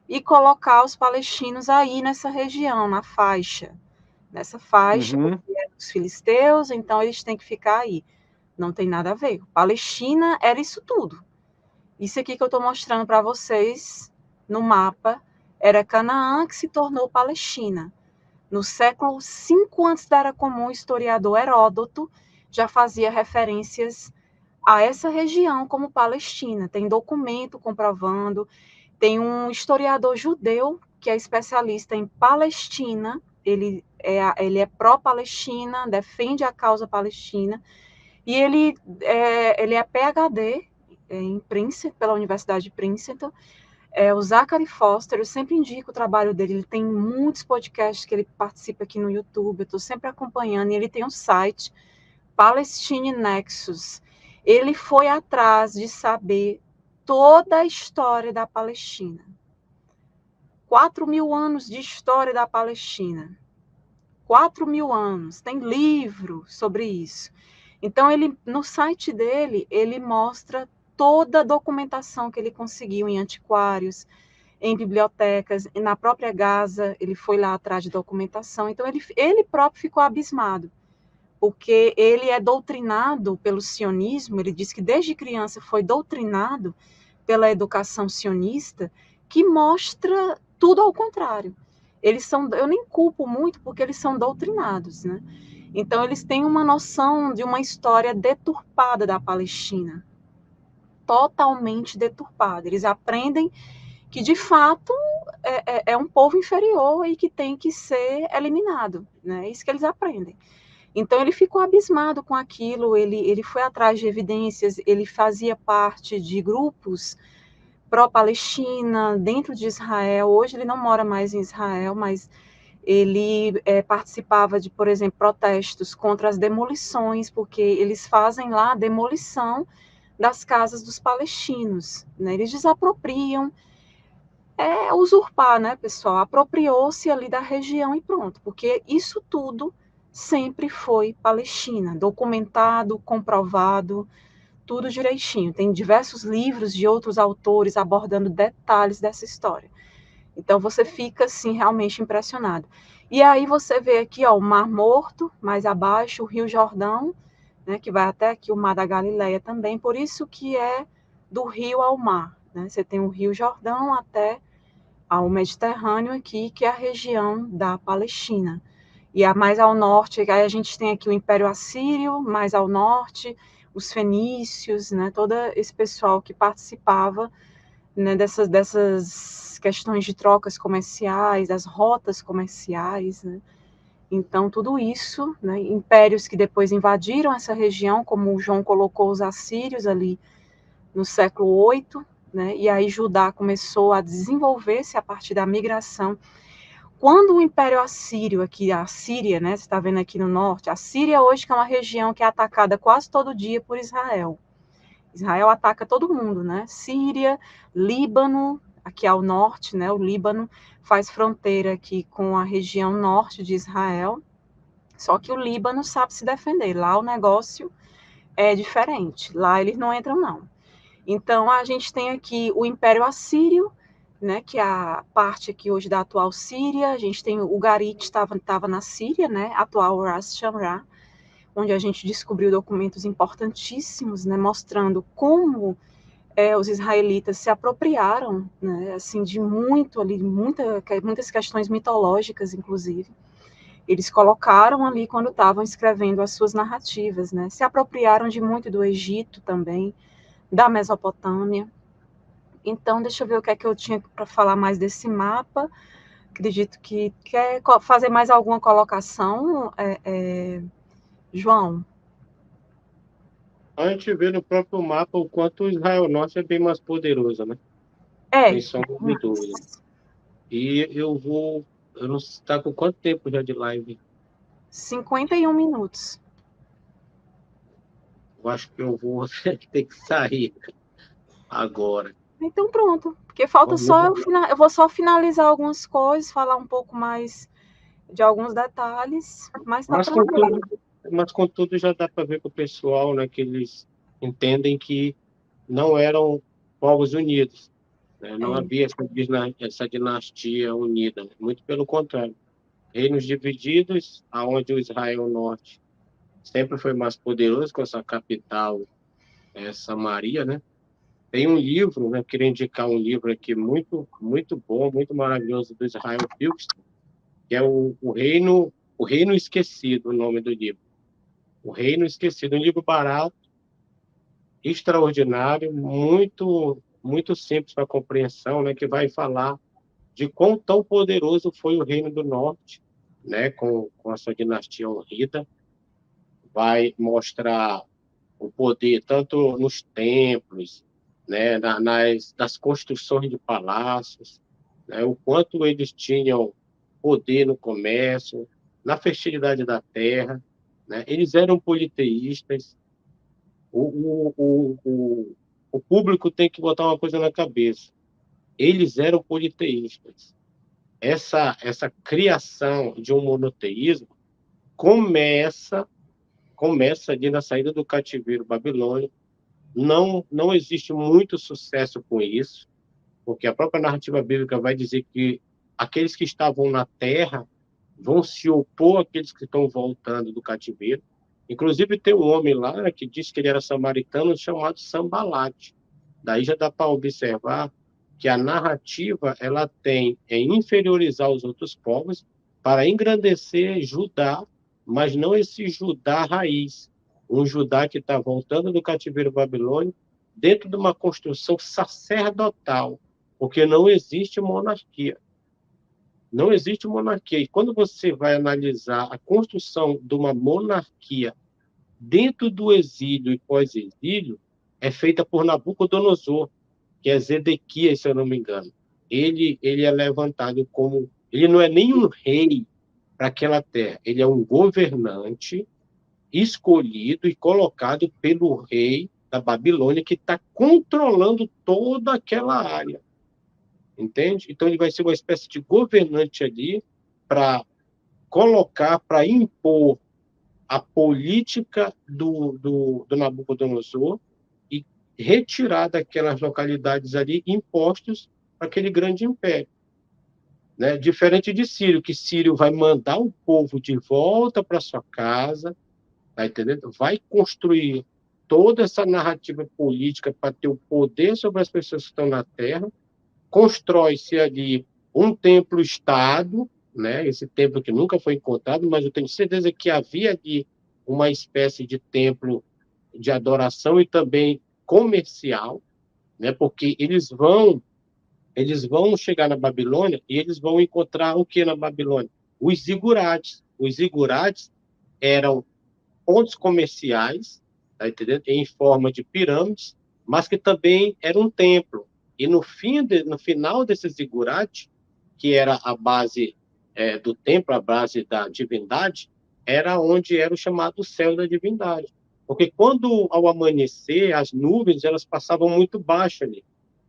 e colocar os palestinos aí nessa região, nessa faixa, Uhum. porque é dos filisteus, então eles têm que ficar aí. Não tem nada a ver. Palestina era isso tudo. Isso aqui que eu estou mostrando para vocês no mapa era Canaã, que se tornou Palestina. No século V antes da Era Comum, o historiador Heródoto já fazia referências a essa região como Palestina. Tem documento comprovando. Tem um historiador judeu que é especialista em Palestina. Ele é pró-Palestina, defende a causa palestina. E ele é PhD em Princeton, pela Universidade de Princeton. O Zachary Foster, eu sempre indico o trabalho dele, ele tem muitos podcasts que ele participa aqui no YouTube, eu estou sempre acompanhando, e ele tem um site, Palestine Nexus. Ele foi atrás de saber toda a história da Palestina. 4.000 anos de história da Palestina. 4.000 anos, tem livro sobre isso. Então, no site dele, ele mostra toda a documentação que ele conseguiu em antiquários, em bibliotecas, e na própria Gaza, ele foi lá atrás de documentação. Então, ele próprio ficou abismado, porque ele é doutrinado pelo sionismo, ele diz que desde criança foi doutrinado pela educação sionista, que mostra tudo ao contrário. Eu nem culpo muito, porque eles são doutrinados, né? Então, eles têm uma noção de uma história deturpada da Palestina, totalmente deturpada. Eles aprendem que, de fato, é um povo inferior e que tem que ser eliminado, né? É isso que eles aprendem. Então, ele ficou abismado com aquilo, ele foi atrás de evidências, ele fazia parte de grupos pró-Palestina, dentro de Israel. Hoje ele não mora mais em Israel, mas ele participava de, por exemplo, protestos contra as demolições, porque eles fazem lá a demolição das casas dos palestinos, né? Eles desapropriam, usurpar, né, pessoal? Apropriou-se ali da região e pronto, porque isso tudo sempre foi Palestina, documentado, comprovado, tudo direitinho. Tem diversos livros de outros autores abordando detalhes dessa história. Então, você fica, assim, realmente impressionado. E aí você vê aqui, o Mar Morto, mais abaixo, o Rio Jordão, né, que vai até aqui o Mar da Galileia também, por isso que é do rio ao mar, né? Você tem o Rio Jordão até ao Mediterrâneo aqui, que é a região da Palestina. E mais ao norte, aí a gente tem aqui o Império Assírio, mais ao norte, os fenícios, né, todo esse pessoal que participava, né, dessas questões de trocas comerciais, das rotas comerciais, né? Então, tudo isso, né, impérios que depois invadiram essa região, como o João colocou os assírios ali no século VIII, né, e aí Judá começou a desenvolver-se a partir da migração. Quando o Império Assírio, aqui, a Síria, né, você está vendo aqui no norte, a Síria hoje que é uma região que é atacada quase todo dia por Israel. Israel ataca todo mundo, né? Síria, Líbano, aqui ao norte, né? O Líbano faz fronteira aqui com a região norte de Israel, só que o Líbano sabe se defender. Lá o negócio é diferente, lá eles não entram, não. Então, a gente tem aqui o Império Assírio, né, que é a parte aqui hoje da atual Síria. A gente tem o Garit, estava na Síria, né, atual Ras Shamra, onde a gente descobriu documentos importantíssimos, né, mostrando como os israelitas se apropriaram, né, assim, de muitas questões mitológicas, inclusive. Eles colocaram ali quando estavam escrevendo as suas narrativas, né, se apropriaram de muito do Egito também, da Mesopotâmia. Então, deixa eu ver o que é que eu tinha para falar mais desse mapa. Acredito que quer fazer mais alguma colocação, João? A gente vê no próprio mapa o quanto o Israel Norte é bem mais poderoso, né? Sem sombra de dúvida. E eu não sei, tá com quanto tempo já de live? 51 minutos. Eu acho que eu vou ter que sair agora. Então pronto, porque falta só eu vou só finalizar algumas coisas, falar um pouco mais de alguns detalhes, mas tá tranquilo. Mas contudo já dá para ver com o pessoal, né, que eles entendem que não eram povos unidos, né? Não havia essa dinastia unida, muito pelo contrário. Reinos divididos, aonde o Israel Norte sempre foi mais poderoso com essa capital, Samaria, né? Tem um livro, né? Queria indicar um livro aqui muito, muito bom, muito maravilhoso do Israel Pilkster, que é o Reino Esquecido, o nome do livro. O Reino Esquecido, um livro barato, extraordinário, muito, muito simples para compreensão, né? Que vai falar de quão tão poderoso foi o Reino do Norte, né? Com a sua dinastia honrida, vai mostrar o poder tanto nos templos, né, das construções de palácios, né, o quanto eles tinham poder no comércio, na fertilidade da terra, né, eles eram politeístas. O público tem que botar uma coisa na cabeça. Eles eram politeístas. Essa criação de um monoteísmo começa ali na saída do cativeiro babilônico. Não existe muito sucesso com isso, porque a própria narrativa bíblica vai dizer que aqueles que estavam na terra vão se opor àqueles que estão voltando do cativeiro. Inclusive, tem um homem lá que diz que ele era samaritano, chamado Sambalate. Daí já dá para observar que a narrativa ela tem inferiorizar os outros povos para engrandecer Judá, mas não esse Judá raiz, um Judá que está voltando do cativeiro babilônico dentro de uma construção sacerdotal, porque não existe monarquia. Não existe monarquia. E quando você vai analisar a construção de uma monarquia dentro do exílio e pós-exílio, é feita por Nabucodonosor, que é Zedequias, se eu não me engano. Ele é levantado como... Ele não é nem um rei para aquela terra, ele é um governante escolhido e colocado pelo rei da Babilônia, que está controlando toda aquela área. Entende? Então, ele vai ser uma espécie de governante ali para colocar, para impor a política do Nabucodonosor e retirar daquelas localidades ali impostos para aquele grande império. Né? Diferente de Círio, que Círio vai mandar o povo de volta para sua casa, tá entendendo? Vai construir toda essa narrativa política para ter o poder sobre as pessoas que estão na terra, constrói-se ali um templo-estado, né? Esse templo que nunca foi encontrado, mas eu tenho certeza que havia ali uma espécie de templo de adoração e também comercial, né? Porque eles vão chegar na Babilônia e eles vão encontrar o que na Babilônia? Os zigurates. Os zigurates eram pontos comerciais, tá entendendo? Em forma de pirâmides, mas que também era um templo. E no final desse zigurate, que era a base do templo, a base da divindade, era onde era o chamado céu da divindade. Porque quando, ao amanhecer, as nuvens elas passavam muito baixo ali.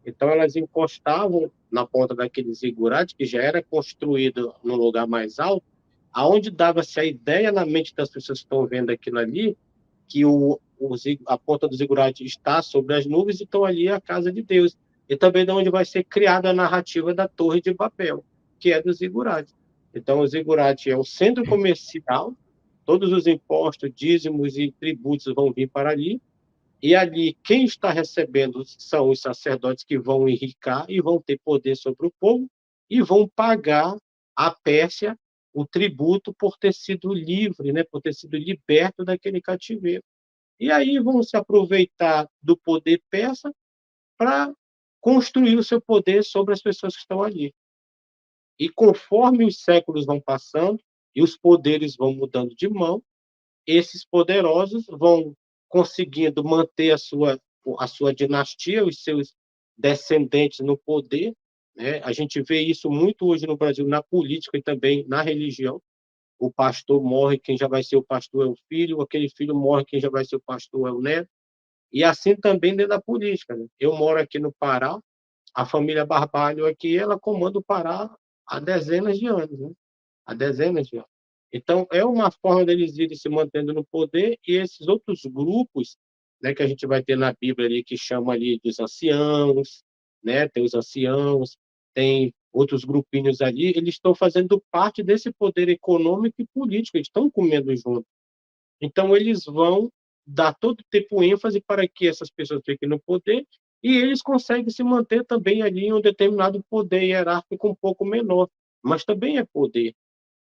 Então, elas encostavam na ponta daquele zigurate, que já era construído num lugar mais alto, aonde dava-se a ideia na mente das pessoas que estão vendo aquilo ali, que a ponta do zigurate está sobre as nuvens, então ali é a casa de Deus. e também de onde vai ser criada a narrativa da Torre de Babel, que é do zigurate. Então, o zigurate é o centro comercial, todos os impostos, dízimos e tributos vão vir para ali, e ali quem está recebendo são os sacerdotes que vão enricar e vão ter poder sobre o povo e vão pagar à Pérsia o tributo por ter sido livre, né, por ter sido liberto daquele cativeiro. E aí vão se aproveitar do poder persa para construir o seu poder sobre as pessoas que estão ali. E conforme os séculos vão passando e os poderes vão mudando de mão, esses poderosos vão conseguindo manter a sua dinastia, os seus descendentes no poder, né? A gente vê isso muito hoje no Brasil, na política e também na religião. O pastor morre, quem já vai ser o pastor é o filho, aquele filho morre, quem já vai ser o pastor é o neto. E assim também dentro da política, né? Eu moro aqui no Pará, a família Barbalho aqui, ela comanda o Pará há dezenas de anos, né? Há dezenas de anos. Então, é uma forma deles irem se mantendo no poder, e esses outros grupos, né, que a gente vai ter na Bíblia ali, que chama ali dos anciãos, né? Tem os anciãos, tem outros grupinhos ali, eles estão fazendo parte desse poder econômico e político, eles estão comendo junto. Então, eles vão dar todo tempo ênfase para que essas pessoas fiquem no poder, e eles conseguem se manter também ali em um determinado poder hierárquico um pouco menor, mas também é poder.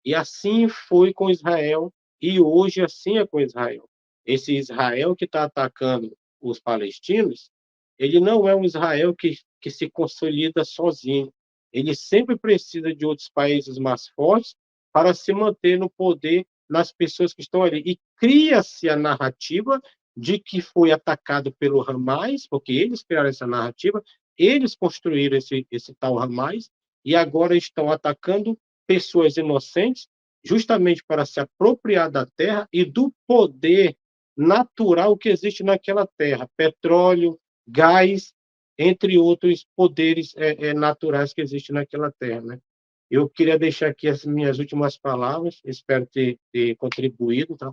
E assim foi com Israel, e hoje assim é com Israel. Esse Israel que está atacando os palestinos, ele não é um Israel que se consolida sozinho. Ele sempre precisa de outros países mais fortes para se manter no poder nas pessoas que estão ali. E cria-se a narrativa de que foi atacado pelo Hamas, porque eles criaram essa narrativa, eles construíram esse tal Hamas, e agora estão atacando pessoas inocentes, justamente para se apropriar da terra e do poder natural que existe naquela terra, petróleo, gás, entre outros poderes naturais que existem naquela terra, né? Eu queria deixar aqui as minhas últimas palavras, espero ter contribuído, tá?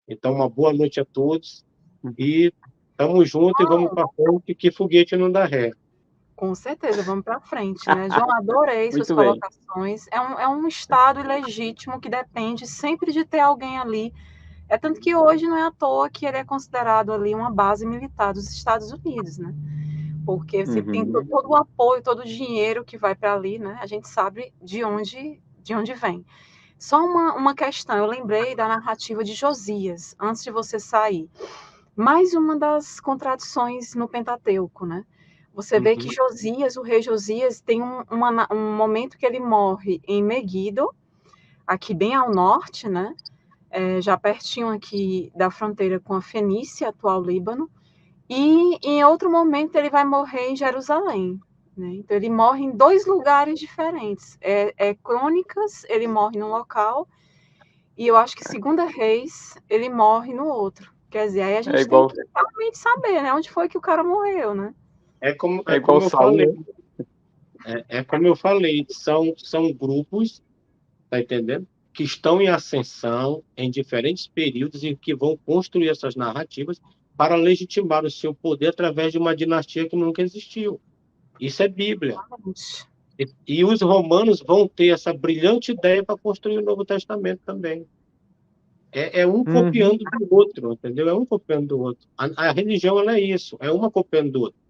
Então, uma boa noite a todos, e estamos juntos e vamos para frente, que foguete não dá ré. Com certeza, vamos para frente, né? João, adorei suas Muito bem. colocações. É um Estado ilegítimo que depende sempre de ter alguém ali. É tanto que hoje não é à toa que ele é considerado ali uma base militar dos Estados Unidos, né? Porque se tem Uhum. todo o apoio, todo o dinheiro que vai para ali, né? A gente sabe de onde vem. Só uma questão, eu lembrei da narrativa de Josias, antes de você sair. Mais uma das contradições no Pentateuco, né? Você vê que Josias, o rei Josias, tem um momento que ele morre em Meguido, aqui bem ao norte, né? Já pertinho aqui da fronteira com a Fenícia, atual Líbano, e em outro momento ele vai morrer em Jerusalém, né? Então ele morre em dois lugares diferentes. Crônicas, ele morre num local, e eu acho que Segunda Reis, ele morre no outro. Quer dizer, aí a É gente tem igual, que realmente saber, né? Onde foi que o cara morreu, né? é igual Eu Saul, falei, né? como eu falei, são grupos, tá entendendo? Que estão em ascensão em diferentes períodos e que vão construir essas narrativas para legitimar o seu poder através de uma dinastia que nunca existiu. Isso é Bíblia. E os romanos vão ter essa brilhante ideia para construir o Novo Testamento também. É um Uhum. copiando do outro, entendeu? É um copiando do outro. A religião, ela é isso, é uma copiando do outro.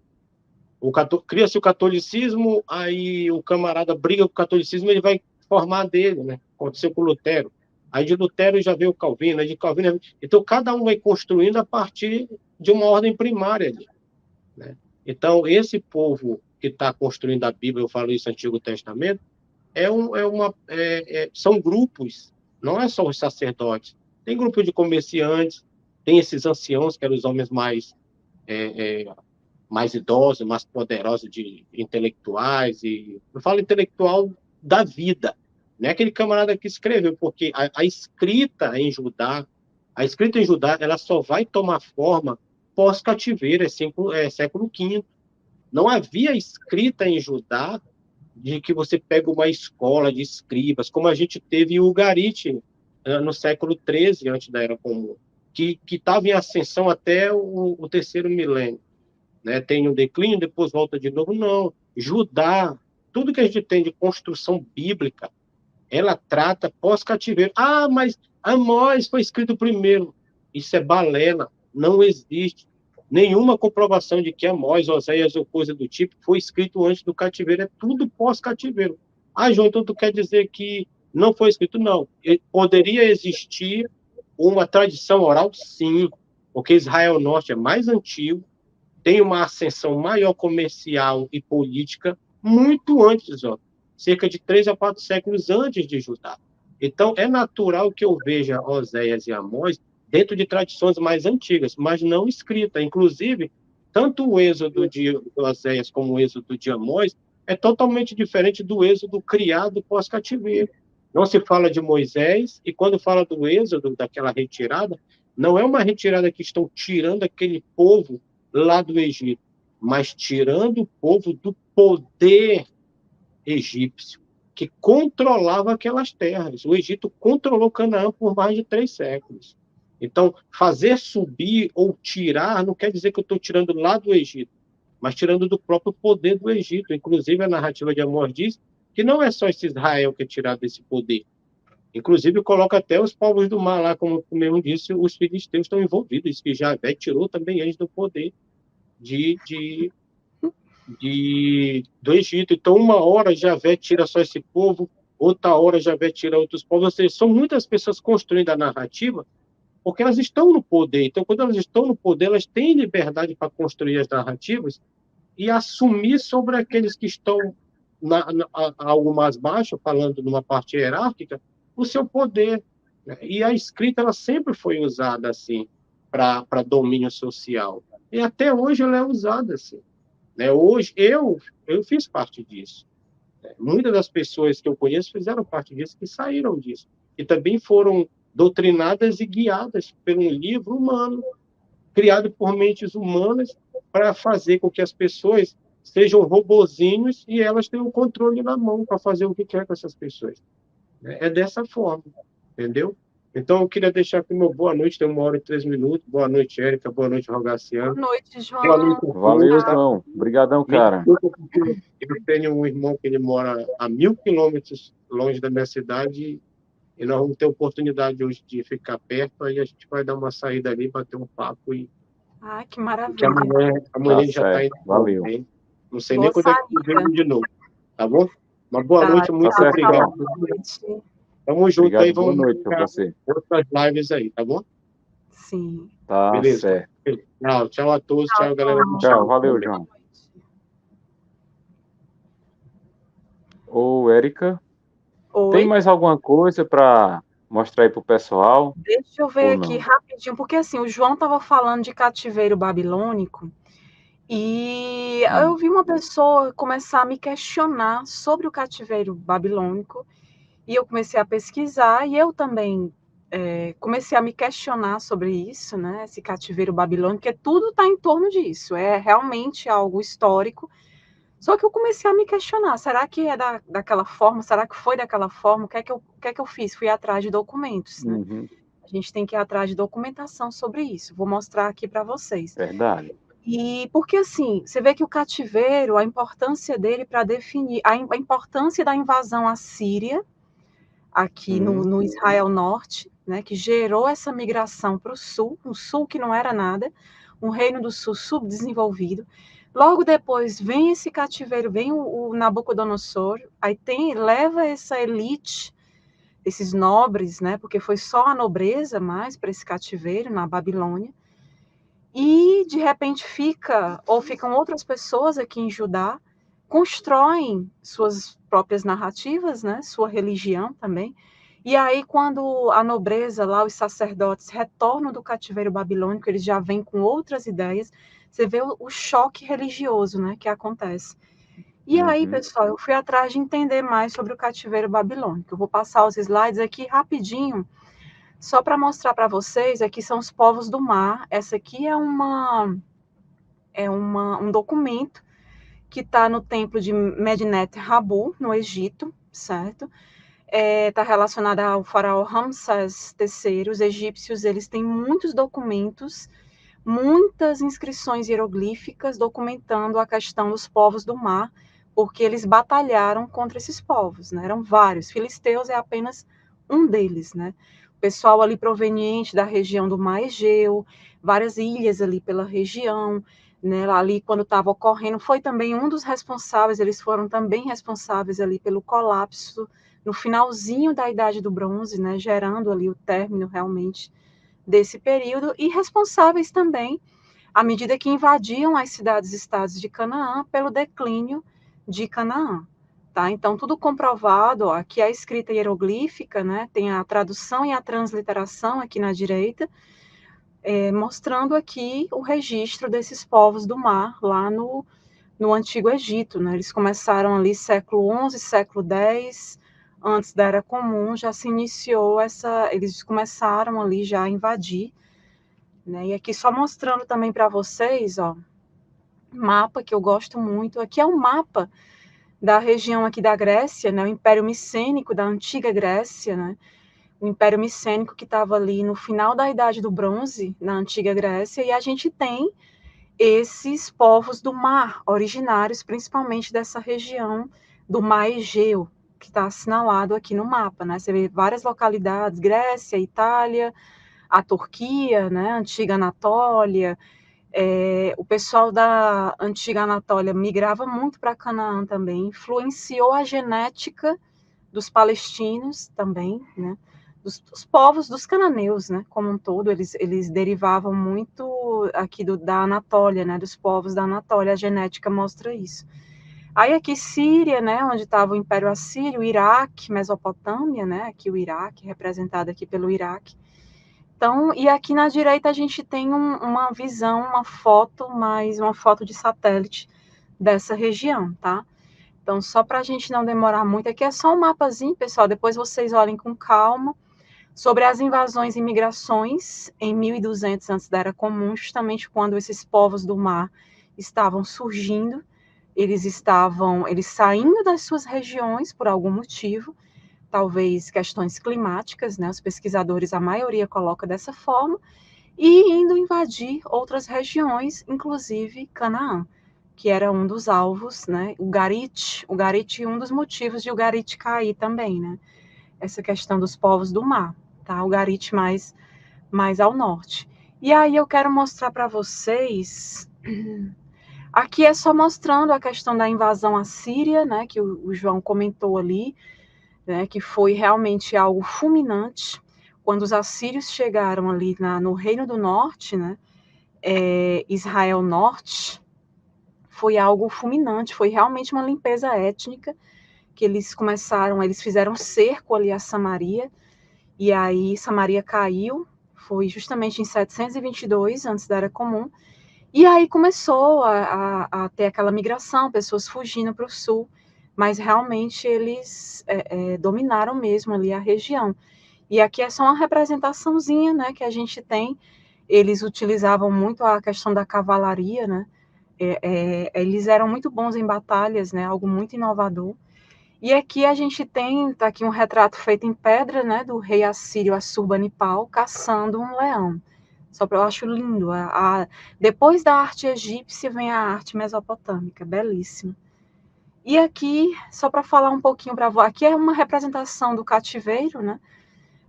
Cria-se o catolicismo, aí o camarada briga com o catolicismo, ele vai formar dele, né? Aconteceu com Lutero. Aí de Lutero já veio o Calvino, aí de Calvino... Então, cada um vai construindo a partir de uma ordem primária ali, né? Então, esse povo que está construindo a Bíblia, eu falo isso no Antigo Testamento, são grupos, não é só os sacerdotes. Tem grupo de comerciantes, tem esses anciãos, que eram os homens mais idosos, mais poderosos de intelectuais, e eu falo intelectual da vida, não é aquele camarada que escreveu, porque a escrita em Judá, ela só vai tomar forma pós-cativeiro, século V. Não havia escrita em Judá de que você pega uma escola de escribas, como a gente teve em Ugarit, no século XIII, antes da Era Comum, que estava em ascensão até o terceiro milênio, né, tem um declínio, depois volta de novo. Não. Judá, tudo que a gente tem de construção bíblica, ela trata pós-cativeiro. Ah, mas Amós foi escrito primeiro. Isso é balela. Não existe nenhuma comprovação de que Amós, Oséias ou coisa do tipo foi escrito antes do cativeiro. É tudo pós-cativeiro. Ah, João, então tu quer dizer que não foi escrito? Não. Poderia existir uma tradição oral? Sim, porque Israel Norte é mais antigo, tem uma ascensão maior comercial e política muito antes, ó, cerca de 3 a 4 séculos antes de Judá. Então, é natural que eu veja Oséias e Amós dentro de tradições mais antigas, mas não escrita. Inclusive, tanto o êxodo de Oséias como o êxodo de Amós é totalmente diferente do êxodo criado pós-cativeiro. Não se fala de Moisés, e quando fala do êxodo, daquela retirada, não é uma retirada que estão tirando aquele povo lá do Egito, mas tirando o povo do poder egípcio, que controlava aquelas terras. O Egito controlou Canaã por mais de 3 séculos. Então, fazer subir ou tirar não quer dizer que eu estou tirando lá do Egito, mas tirando do próprio poder do Egito. Inclusive, a narrativa de Amós diz que não é só esse Israel que é tirado desse poder. Inclusive, coloca até os povos do mar lá, como o mesmo disse, os filisteus estão envolvidos, que Javé tirou também eles do poder do Egito. Então, uma hora Javé tira só esse povo, outra hora Javé tira outros povos. Ou seja, são muitas pessoas construindo a narrativa porque elas estão no poder. Então, quando elas estão no poder, elas têm liberdade para construir as narrativas e assumir sobre aqueles que estão algo mais baixo, falando numa parte hierárquica, o seu poder. Né? E a escrita ela sempre foi usada assim para domínio social. E até hoje ela é usada assim. Né? Hoje, eu fiz parte disso. Né? Muitas das pessoas que eu conheço fizeram parte disso, que saíram disso. E também foram doutrinadas e guiadas por um livro humano, criado por mentes humanas, para fazer com que as pessoas sejam robozinhos e elas tenham o controle na mão para fazer o que quer com essas pessoas. É dessa forma, entendeu? Então, eu queria deixar aqui meu boa noite, tem 1h03. Boa noite, Érica. Boa noite, Rogaciano. Boa noite, João. Boa noite, valeu, João. Obrigadão, cara. Eu tenho um irmão que ele mora a 1.000 quilômetros longe da minha cidade e nós vamos ter oportunidade hoje de ficar perto, aí a gente vai dar uma saída ali, bater um papo e... Ah, que maravilha. Amanhã ele já está indo. Valeu. Bem. Não sei Boa nem quando é que vem de novo. Tá bom? Uma boa noite, muito obrigado. Tamo junto. Obrigado, aí, vamos boa noite para você. Outras lives aí, tá bom? Sim. Tá beleza. Certo. Tchau a todos. Tchau, galera. Tchau, valeu, João. Ô, Érica, tem mais alguma coisa para mostrar aí pro pessoal? Deixa eu ver aqui rapidinho, porque assim, o João estava falando de cativeiro babilônico e eu vi uma pessoa começar a me questionar sobre o cativeiro babilônico e eu comecei a pesquisar e eu também comecei a me questionar sobre isso, né? Esse cativeiro babilônico, porque tudo está em torno disso, é realmente algo histórico. Só que eu comecei a me questionar, será que é daquela forma? Será que foi daquela forma? O que é que eu fiz? Fui atrás de documentos, né? A gente tem que ir atrás de documentação sobre isso. Vou mostrar aqui para vocês. Verdade. E porque, assim, você vê que o cativeiro, a importância dele para definir, a importância da invasão assíria, aqui no Israel Norte, né, que gerou essa migração para o sul que não era nada, um reino do sul subdesenvolvido. Logo depois vem esse cativeiro, vem o Nabucodonosor, aí leva essa elite, esses nobres, né, porque foi só a nobreza mais para esse cativeiro na Babilônia, e de repente ficam outras pessoas aqui em Judá, constroem suas próprias narrativas, né, sua religião também, e aí quando a nobreza lá, os sacerdotes retornam do cativeiro babilônico, eles já vêm com outras ideias, você vê o choque religioso, né, que acontece. E aí, pessoal, eu fui atrás de entender mais sobre o cativeiro babilônico. Eu vou passar os slides aqui rapidinho, só para mostrar para vocês, aqui são os povos do mar. Essa aqui é um documento que está no templo de Medinet Habu, no Egito, certo? Está relacionada ao faraó Ramsés III. Os egípcios, eles têm muitos documentos muitas inscrições hieroglíficas documentando a questão dos povos do mar, porque eles batalharam contra esses povos, né? Eram vários, filisteus é apenas um deles, né? O pessoal ali proveniente da região do Mar Egeu, várias ilhas ali pela região, né? Ali quando estava ocorrendo, foi também um dos responsáveis, eles foram também responsáveis ali pelo colapso no finalzinho da Idade do Bronze, né? Gerando ali o término realmente desse período, e responsáveis também, à medida que invadiam as cidades-estados de Canaã, pelo declínio de Canaã. Tá? Então, tudo comprovado, ó, aqui a escrita hieroglífica, né, tem a tradução e a transliteração aqui na direita, mostrando aqui o registro desses povos do mar, lá no Antigo Egito. Né? Eles começaram ali século XI, século X, antes da Era Comum, já se iniciou eles começaram ali já a invadir, né? E aqui só mostrando também para vocês, ó, mapa que eu gosto muito. Aqui é um mapa da região aqui da Grécia, né? O Império Micênico da antiga Grécia, né? O Império Micênico que estava ali no final da Idade do Bronze, na antiga Grécia, e a gente tem esses povos do mar, originários principalmente dessa região do Mar Egeu, que está assinalado aqui no mapa, né? Você vê várias localidades, Grécia, Itália, a Turquia, né? Antiga Anatólia. O pessoal da antiga Anatólia migrava muito para Canaã também, influenciou a genética dos palestinos também, né? Dos povos, dos cananeus, né? Como um todo, eles derivavam muito aqui da Anatólia, né? Dos povos da Anatólia, a genética mostra isso. Aí aqui Síria, né? Onde estava o Império Assírio, Iraque, Mesopotâmia, né? Aqui o Iraque, representado aqui pelo Iraque. Então, e aqui na direita a gente tem uma visão, uma foto de satélite dessa região, tá? Então, só para a gente não demorar muito, aqui é só um mapazinho, pessoal, depois vocês olhem com calma, sobre as invasões e migrações em 1200 antes da Era Comum, justamente quando esses povos do mar estavam surgindo, eles saindo das suas regiões por algum motivo, talvez questões climáticas, né? Os pesquisadores, a maioria coloca dessa forma, e indo invadir outras regiões, inclusive Canaã, que era um dos alvos, né? O Garit, um dos motivos de o Garit cair também, né? Essa questão dos povos do mar, tá? O Garit mais ao norte. E aí eu quero mostrar para vocês, aqui é só mostrando a questão da invasão assíria, né? Que o João comentou ali, né, que foi realmente algo fulminante, quando os assírios chegaram ali no Reino do Norte, né, Israel Norte, foi algo fulminante, foi realmente uma limpeza étnica, que eles fizeram cerco ali a Samaria, e aí Samaria caiu, foi justamente em 722, antes da Era Comum, e aí começou a ter aquela migração, pessoas fugindo para o sul, mas realmente eles dominaram mesmo ali a região. E aqui é só uma representaçãozinha, né, que a gente tem. Eles utilizavam muito a questão da cavalaria, né? Eles eram muito bons em batalhas, né? Algo muito inovador. E aqui a gente tá aqui um retrato feito em pedra, né, do rei assírio Assurbanipal caçando um leão. Eu acho lindo. Depois da arte egípcia vem a arte mesopotâmica, belíssima. E aqui, só para falar um pouquinho para aqui é uma representação do cativeiro, né,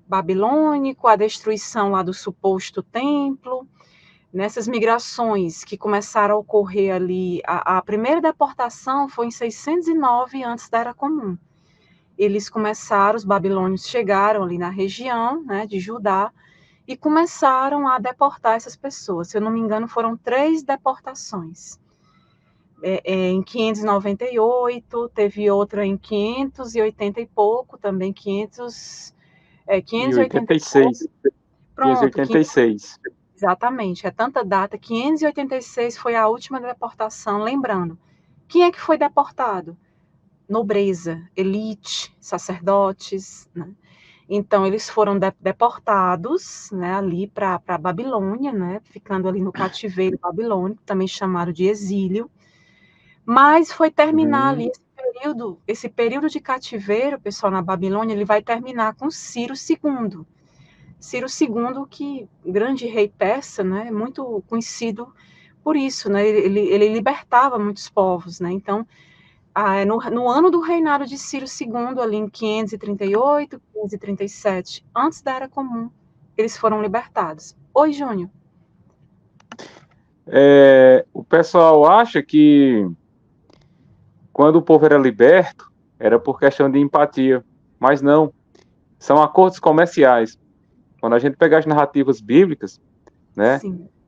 babilônico, a destruição lá do suposto templo, nessas migrações que começaram a ocorrer ali. A primeira deportação foi em 609 antes da Era Comum. Os babilônios chegaram ali na região, né, de Judá, e começaram a deportar essas pessoas. Se eu não me engano, foram 3 deportações. Em 598, teve outra em 580 e pouco, também 586. Pronto, 586. exatamente, é tanta data. 586 foi a última deportação. Lembrando, quem é que foi deportado? Nobreza, elite, sacerdotes, né? Então, eles foram deportados, né, ali para a Babilônia, né, ficando ali no cativeiro babilônico, também chamado de exílio. Mas foi terminar ali esse período de cativeiro, pessoal, na Babilônia, ele vai terminar com Ciro II. Ciro II, que grande rei persa, né, muito conhecido por isso, né, ele libertava muitos povos, né, então, no ano do reinado de Ciro II, ali em 538, 537, antes da Era Comum, eles foram libertados. Oi, Júnior. O pessoal acha que quando o povo era liberto, era por questão de empatia, mas não, são acordos comerciais. Quando a gente pega as narrativas bíblicas, né,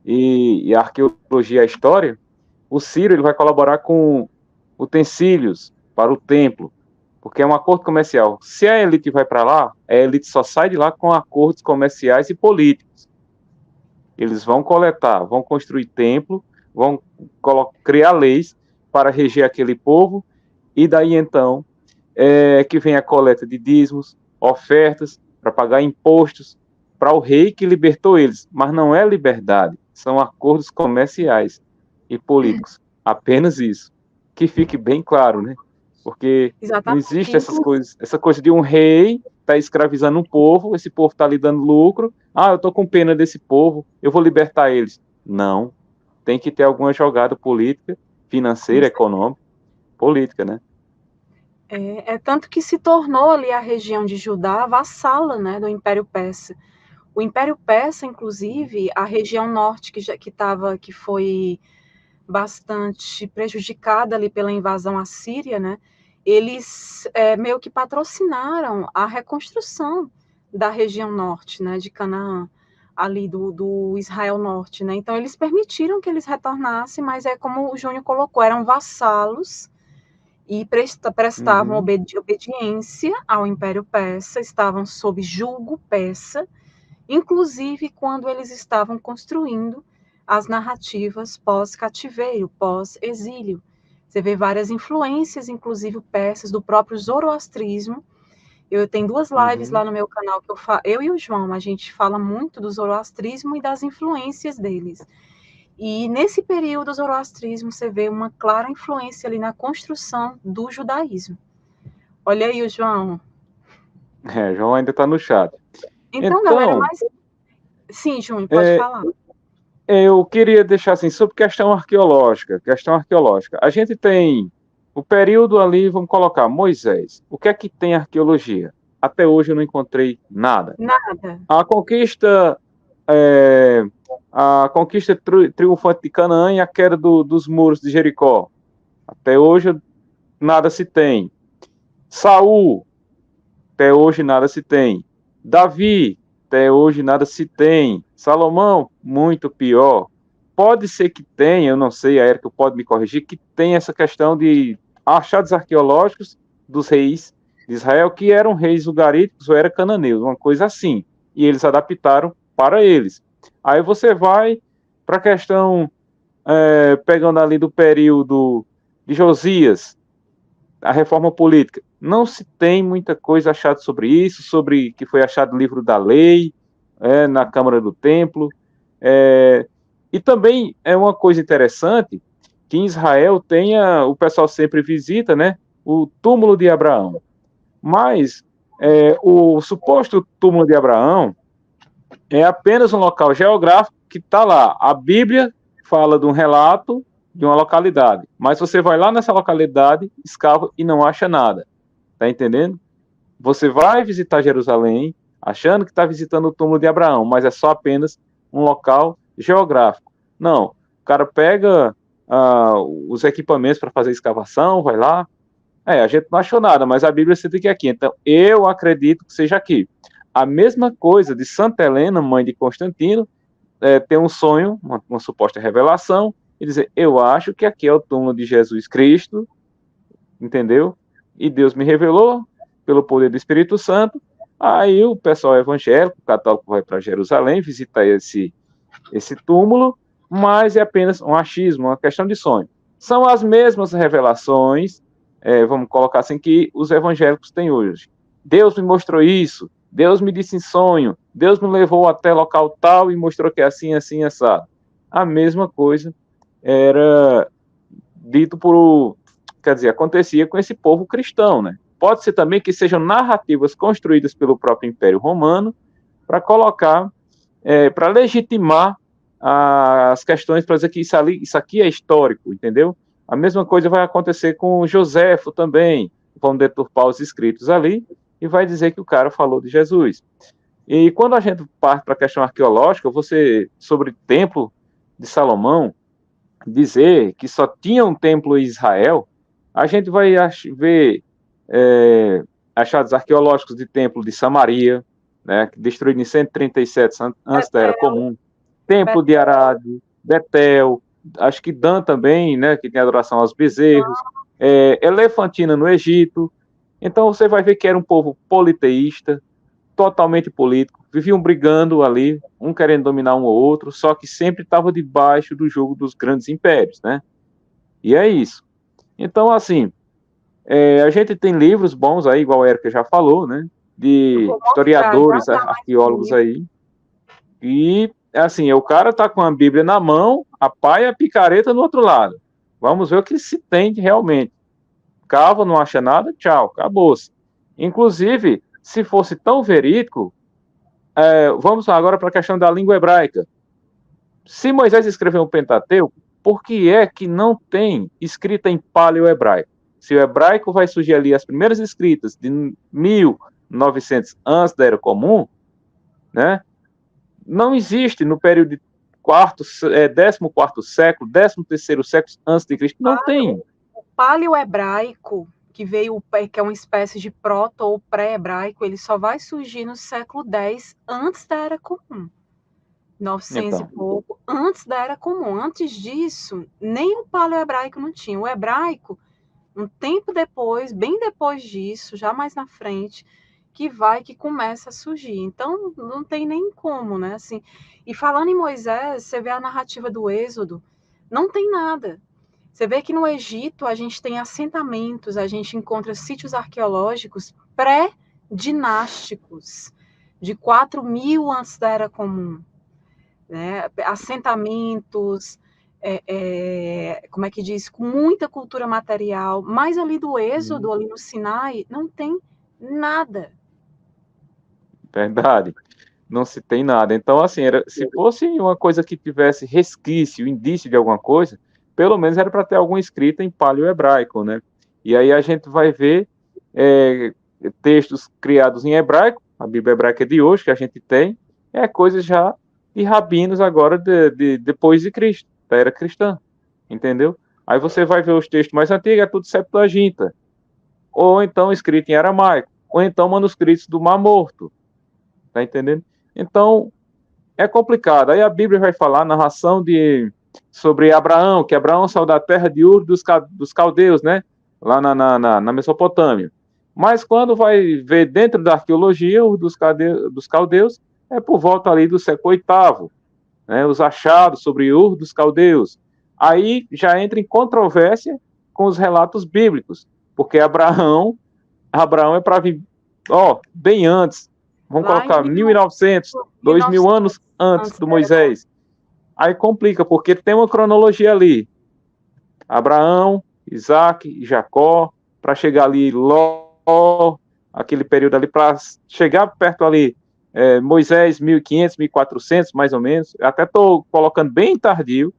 e a arqueologia e a história, o Ciro ele vai colaborar com utensílios para o templo, porque é um acordo comercial. Se a elite vai para lá, a elite só sai de lá com acordos comerciais e políticos. Eles vão coletar, vão construir templo, vão criar leis para reger aquele povo, e daí então que vem a coleta de dízimos, ofertas, para pagar impostos para o rei que libertou eles. Mas não é liberdade, são acordos comerciais e políticos. Apenas isso. Que fique bem claro, né? Porque não existe essas coisas, essa coisa de um rei está escravizando um povo, esse povo está lhe dando lucro, eu estou com pena desse povo, eu vou libertar eles. Não. Tem que ter alguma jogada política, financeira, econômica, política, né? Tanto que se tornou ali a região de Judá vassala, né, do Império Persa. O Império Persa, inclusive, a região norte que foi bastante prejudicada ali pela invasão assíria, né? Eles meio que patrocinaram a reconstrução da região norte, né, de Canaã, ali do Israel Norte, né? Então eles permitiram que eles retornassem, mas como o Júnior colocou, eram vassalos e prestavam obediência ao Império Persa, estavam sob julgo persa, inclusive quando eles estavam construindo as narrativas pós-cativeiro, pós-exílio. Você vê várias influências, inclusive persas, do próprio zoroastrismo. Eu tenho 2 lives lá no meu canal que eu e o João, a gente fala muito do zoroastrismo e das influências deles. E nesse período do zoroastrismo, você vê uma clara influência ali na construção do judaísmo. Olha aí o João. João ainda está no chat. Então, galera, sim, Júnior, pode falar. Eu queria deixar assim, sobre questão arqueológica. A gente tem o período ali, vamos colocar, Moisés. O que é que tem arqueologia? Até hoje eu não encontrei nada. Nada. A conquista triunfante de Canaã e a queda dos muros de Jericó. Até hoje nada se tem. Saul, até hoje nada se tem. Davi, até hoje nada se tem. Salomão, muito pior. Pode ser que tenha, eu não sei, a Érica pode me corrigir, que tem essa questão de achados arqueológicos dos reis de Israel, que eram reis ugaríticos ou eram cananeus, uma coisa assim. E eles adaptaram para eles. Aí você vai para a questão, pegando ali do período de Josias, a reforma política. Não se tem muita coisa achada sobre isso, sobre que foi achado o livro da lei, na Câmara do Templo. E também é uma coisa interessante que em Israel o pessoal sempre visita, né, o túmulo de Abraão. Mas o suposto túmulo de Abraão é apenas um local geográfico que está lá. A Bíblia fala de um relato de uma localidade, mas você vai lá nessa localidade, escava e não acha nada. Tá entendendo? Você vai visitar Jerusalém achando que está visitando o túmulo de Abraão, mas é só apenas um local geográfico. Não, o cara pega os equipamentos para fazer escavação, vai lá, a gente não achou nada, mas a Bíblia cita que é aqui, então eu acredito que seja aqui. A mesma coisa de Santa Helena, mãe de Constantino, ter um sonho, uma suposta revelação, e dizer, eu acho que aqui é o túmulo de Jesus Cristo, entendeu? E Deus me revelou, pelo poder do Espírito Santo. Aí o pessoal evangélico, católico, vai para Jerusalém, visita esse túmulo, mas é apenas um achismo, uma questão de sonho. São as mesmas revelações, vamos colocar assim, que os evangélicos têm hoje. Deus me mostrou isso, Deus me disse em sonho, Deus me levou até local tal e mostrou que é assim, assim, assado. A mesma coisa era dito acontecia com esse povo cristão, né? Pode ser também que sejam narrativas construídas pelo próprio Império Romano para colocar, para legitimar as questões, para dizer que isso aqui é histórico, entendeu? A mesma coisa vai acontecer com Joséfo também, vão deturpar os escritos ali e vai dizer que o cara falou de Jesus. E quando a gente parte para a questão arqueológica, sobre o templo de Salomão, dizer que só tinha um templo em Israel, a gente vai ver achados arqueológicos de templo de Samaria, né, destruído em 137 antes da Era Comum, templo de Arad, Betel, acho que Dan também, né, que tem adoração aos bezerros, Elefantina no Egito. Então você vai ver que era um povo politeísta, totalmente político, viviam brigando ali, um querendo dominar um ou outro, só que sempre estava debaixo do jugo dos grandes impérios, né? E é isso. Então, assim, a gente tem livros bons aí, igual a Erika já falou, né? De historiadores, arqueólogos aí. E, assim, o cara tá com a Bíblia na mão, a pá e a picareta no outro lado. Vamos ver o que se tem realmente. Cava, não acha nada, tchau, acabou-se. Inclusive, se fosse tão verídico, vamos agora para a questão da língua hebraica. Se Moisés escreveu um Pentateuco, por que é que não tem escrita em paleo-hebraico? Se o hebraico vai surgir ali, as primeiras escritas de 1900 antes da Era Comum, né? Não existe no período de 14º século, 13º século antes de Cristo, não tem. O paleo-hebraico, que é uma espécie de proto ou pré-hebraico, ele só vai surgir no século X antes da Era Comum. 900 e pouco, antes da Era Comum. Antes disso, nem o paleo-hebraico não tinha. O hebraico, um tempo depois, bem depois disso, já mais na frente, que começa a surgir. Então, não tem nem como, né? Assim, e falando em Moisés, você vê a narrativa do Êxodo, não tem nada. Você vê que no Egito a gente tem assentamentos, a gente encontra sítios arqueológicos pré-dinásticos, de 4.000 antes da Era Comum. Né? Assentamentos, como é que diz? Com muita cultura material, mas ali do Êxodo, ali no Sinai, não tem nada. Verdade. Não se tem nada. Então, assim, se fosse uma coisa que tivesse resquício, indício de alguma coisa, pelo menos era para ter alguma escrita em paleo-hebraico, né? E aí a gente vai ver textos criados em hebraico, a Bíblia hebraica de hoje, que a gente tem, coisas já de rabinos agora depois de Cristo, da era cristã, entendeu? Aí você vai ver os textos mais antigos, é tudo Septuaginta, ou então escrito em aramaico, ou então manuscritos do Mar Morto, tá entendendo? Então, é complicado. Aí a Bíblia vai falar, narração sobre Abraão, que Abraão saiu da terra de Ur dos caldeus, né? Lá na Mesopotâmia. Mas quando vai ver dentro da arqueologia, Ur dos caldeus, é por volta ali do século VIII, né? Os achados sobre Ur dos caldeus. Aí já entra em controvérsia com os relatos bíblicos, porque Abraão é para vir, bem antes. Vamos colocar 1.900, 2.000 anos antes do Moisés. Aí complica, porque tem uma cronologia ali. Abraão, Isaac, Jacó, para chegar ali, Ló, aquele período ali, para chegar perto ali, Moisés, 1.500, 1.400, mais ou menos. Até estou colocando bem tardio,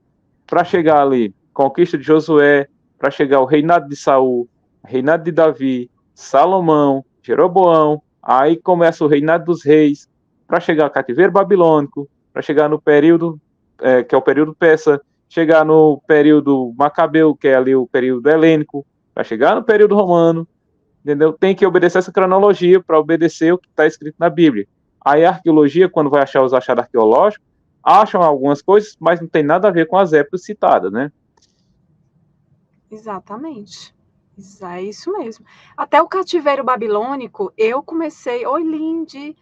para chegar ali, conquista de Josué, para chegar o reinado de Saul, reinado de Davi, Salomão, Jeroboão. Aí começa o reinado dos reis, para chegar ao cativeiro babilônico, para chegar no período, que é o período persa, chegar no período macabeu, que é ali o período helênico, para chegar no período romano, entendeu? Tem que obedecer essa cronologia para obedecer o que está escrito na Bíblia. Aí a arqueologia, quando vai achar os achados arqueológicos, acham algumas coisas, mas não tem nada a ver com as épocas citadas, né? Exatamente. É isso mesmo. Até o cativeiro babilônico, eu comecei... Oi, Lindy!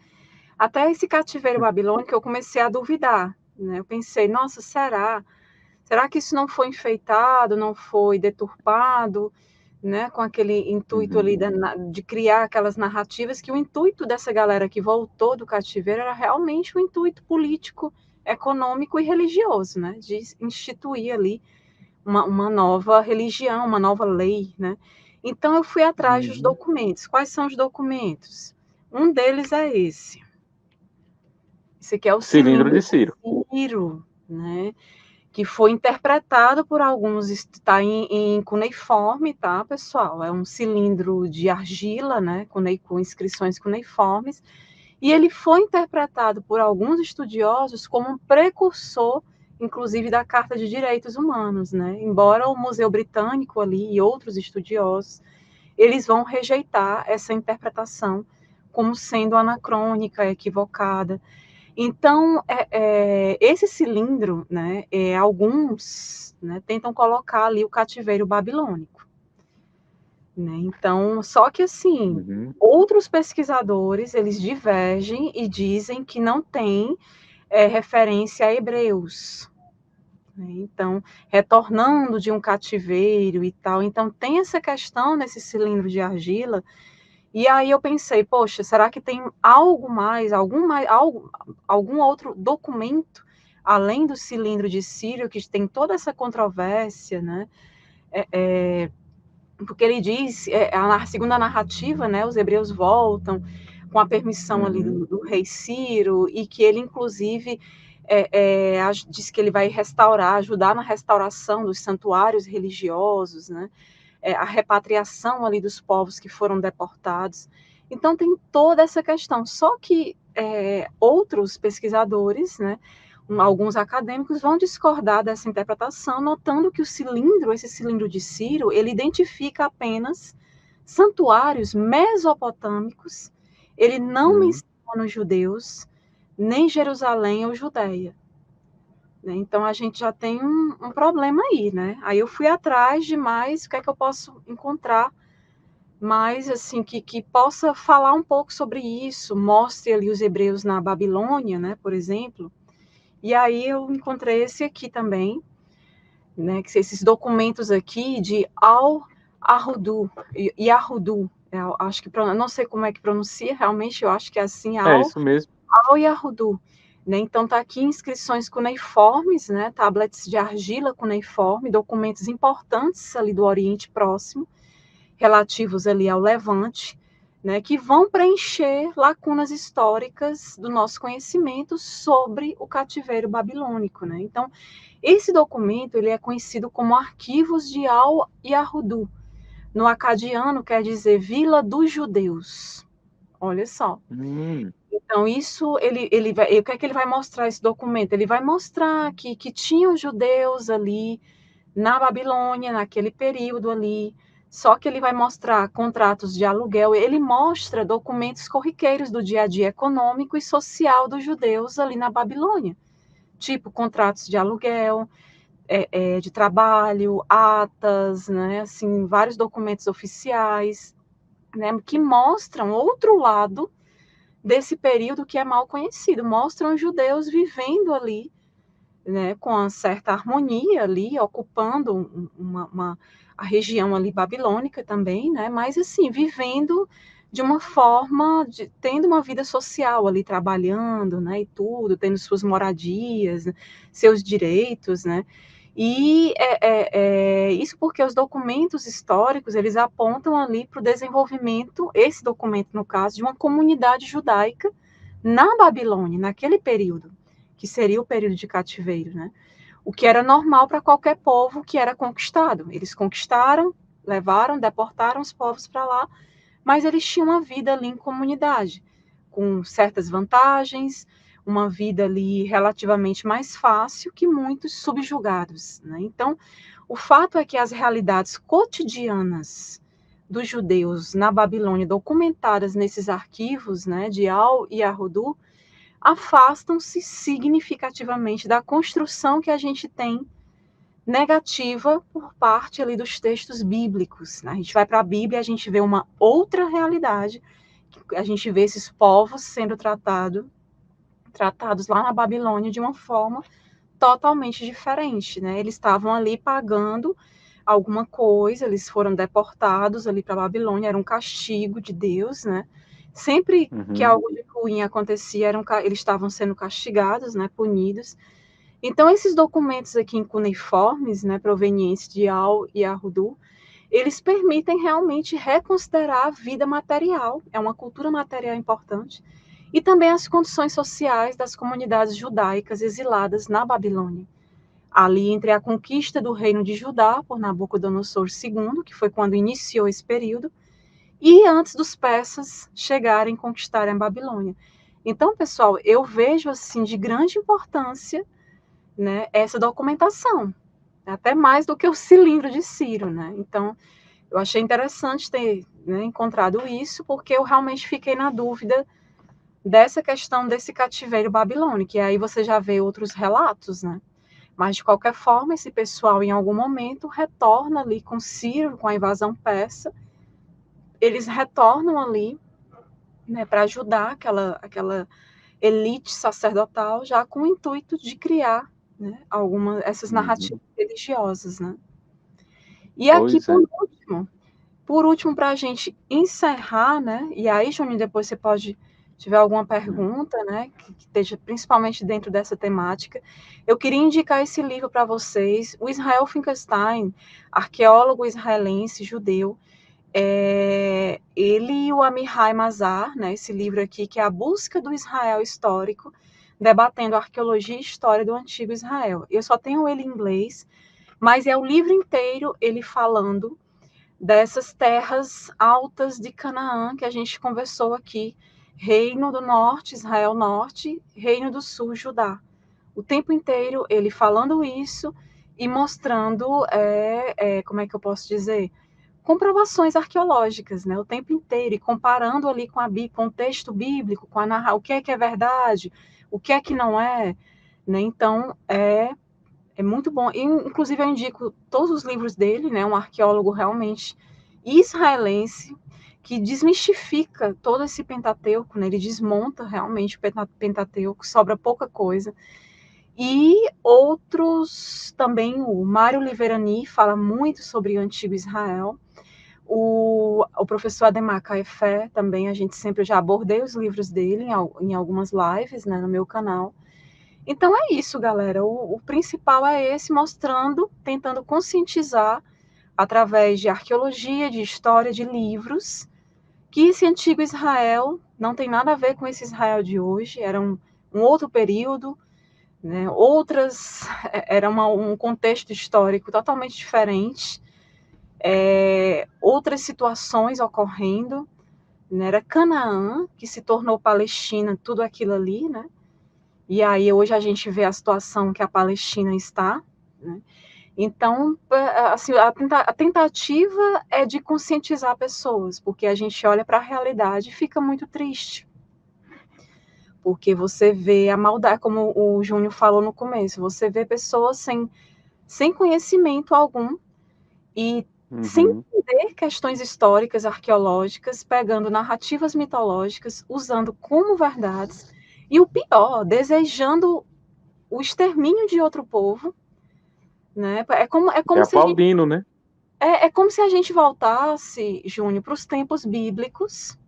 Até esse cativeiro babilônico, eu comecei a duvidar. Né? Eu pensei, nossa, será? Será que isso não foi enfeitado, não foi deturpado, né? Com aquele intuito ali de criar aquelas narrativas, que o intuito dessa galera que voltou do cativeiro era realmente um intuito político, econômico e religioso, né? De instituir ali uma nova religião, uma nova lei, né? Então eu fui atrás dos documentos. Quais são os documentos? Um deles é esse. Esse aqui é o Cilindro de Ciro. Ciro, né? Que foi interpretado por alguns, está em cuneiforme, tá, pessoal? É um cilindro de argila, né, com inscrições cuneiformes, e ele foi interpretado por alguns estudiosos como um precursor, inclusive, da Carta de Direitos Humanos, né? Embora o Museu Britânico ali e outros estudiosos, eles vão rejeitar essa interpretação como sendo anacrônica, equivocada. Então, esse cilindro, né, alguns, né, tentam colocar ali o cativeiro babilônico. Né? Então, só que assim, outros pesquisadores, eles divergem e dizem que não tem referência a Hebreus. Né? Então, retornando de um cativeiro e tal. Então, tem essa questão nesse cilindro de argila. E aí eu pensei, poxa, será que tem algum outro documento, além do cilindro de Ciro, que tem toda essa controvérsia, né? Porque ele diz, a segunda narrativa, né, os hebreus voltam com a permissão ali do rei Ciro, e que ele, inclusive, diz que ele vai ajudar na restauração dos santuários religiosos, né? A repatriação ali dos povos que foram deportados. Então, tem toda essa questão. Só que outros pesquisadores, né, alguns acadêmicos, vão discordar dessa interpretação, notando que esse cilindro de Ciro, ele identifica apenas santuários mesopotâmicos, ele não menciona os judeus, nem Jerusalém ou Judéia. Então, a gente já tem um problema aí, né? Aí eu fui atrás de mais, o que é que eu posso encontrar mais, assim, que possa falar um pouco sobre isso, mostre ali os hebreus na Babilônia, né, por exemplo. E aí eu encontrei esse aqui também, né, que esses documentos aqui de Al-Yahudu, acho que, não sei como é que pronuncia, realmente eu acho que é assim, Isso mesmo. Al-Yahudu. Né? Então, está aqui inscrições cuneiformes, né? Tablets de argila cuneiforme, documentos importantes ali do Oriente Próximo, relativos ali ao Levante, né? Que vão preencher lacunas históricas do nosso conhecimento sobre o cativeiro babilônico. Né? Então, esse documento ele é conhecido como Arquivos de Al-Yahudu. No acadiano, quer dizer Vila dos Judeus. Olha só. Então, isso, o que é que ele vai mostrar, esse documento? Ele vai mostrar que tinham judeus ali na Babilônia, naquele período ali, só que ele vai mostrar contratos de aluguel, ele mostra documentos corriqueiros do dia a dia econômico e social dos judeus ali na Babilônia, tipo contratos de aluguel, de trabalho, atas, né, assim, vários documentos oficiais, né, que mostram outro lado desse período que é mal conhecido, mostram os judeus vivendo ali, né, com uma certa harmonia ali, ocupando a região ali babilônica também, né, mas assim, vivendo de uma forma, tendo uma vida social ali, trabalhando, né, e tudo, tendo suas moradias, seus direitos, né, e isso porque os documentos históricos, eles apontam ali para o desenvolvimento, esse documento, no caso, de uma comunidade judaica na Babilônia, naquele período, que seria o período de cativeiro, né? O que era normal para qualquer povo que era conquistado. Eles conquistaram, levaram, deportaram os povos para lá, mas eles tinham uma vida ali em comunidade, com certas vantagens, uma vida ali relativamente mais fácil que muitos subjugados, né? Então, o fato é que as realidades cotidianas dos judeus na Babilônia, documentadas nesses arquivos, né, de Al-Yahudu, afastam-se significativamente da construção que a gente tem negativa por parte ali dos textos bíblicos. A gente vai para a Bíblia, a gente vê uma outra realidade, a gente vê esses povos sendo tratados lá na Babilônia de uma forma totalmente diferente, né? Eles estavam ali pagando alguma coisa, eles foram deportados ali para a Babilônia, era um castigo de Deus, né? Sempre que algo de ruim acontecia, eles estavam sendo castigados, né, punidos. Então, esses documentos aqui em cuneiformes, né, provenientes de Al-Yahudu, eles permitem realmente reconsiderar a vida material, é uma cultura material importante, e também as condições sociais das comunidades judaicas exiladas na Babilônia. Ali entre a conquista do reino de Judá por Nabucodonosor II, que foi quando iniciou esse período, e antes dos persas chegarem e conquistarem a Babilônia. Então, pessoal, eu vejo assim de grande importância, né, essa documentação, até mais do que o cilindro de Ciro, né? Então, eu achei interessante ter, né, encontrado isso, porque eu realmente fiquei na dúvida dessa questão desse cativeiro babilônico, e aí você já vê outros relatos, né? Mas, de qualquer forma, esse pessoal, em algum momento, retorna ali com Ciro, com a invasão persa, eles retornam ali, né, para ajudar aquela elite sacerdotal, já com o intuito de criar, né, essas narrativas religiosas, né? E aqui, Pois é. por último, para a gente encerrar, né? E aí, Juninho, depois você pode tiver alguma pergunta, né, que esteja principalmente dentro dessa temática, eu queria indicar esse livro para vocês, o Israel Finkelstein, arqueólogo israelense, judeu, ele e o Amihai Mazar, né, esse livro aqui, que é A Busca do Israel Histórico, debatendo arqueologia e história do Antigo Israel. Eu só tenho ele em inglês, mas é o livro inteiro ele falando dessas terras altas de Canaã que a gente conversou aqui, Reino do Norte, Israel Norte, Reino do Sul, Judá. O tempo inteiro ele falando isso e mostrando, como é que eu posso dizer, comprovações arqueológicas, né, o tempo inteiro, e comparando ali com o texto bíblico, com o que é verdade, o que é que não é, né, então é muito bom, e, inclusive eu indico todos os livros dele, né, um arqueólogo realmente israelense, que desmistifica todo esse Pentateuco, né, ele desmonta realmente o Pentateuco, sobra pouca coisa, e outros também, o Mário Liverani fala muito sobre o Antigo Israel, o professor Ademar Caefé também, a gente sempre já abordei os livros dele em algumas lives, né, no meu canal. Então é isso, galera. O principal é esse, mostrando, tentando conscientizar, através de arqueologia, de história, de livros, que esse antigo Israel não tem nada a ver com esse Israel de hoje, era um outro período, né, era um contexto histórico totalmente diferente, outras situações ocorrendo, né, era Canaã, que se tornou Palestina, tudo aquilo ali, né? E aí hoje a gente vê a situação que a Palestina está, né? Então, assim, a tentativa é de conscientizar pessoas, porque a gente olha para a realidade e fica muito triste. Porque você vê a maldade, como o Júnior falou no começo, você vê pessoas sem conhecimento algum e sem entender questões históricas, arqueológicas, pegando narrativas mitológicas, usando como verdades, e o pior, desejando o extermínio de outro povo, né? É como se aplaudindo, né? É como se a gente voltasse, Júnior, para os tempos bíblicos,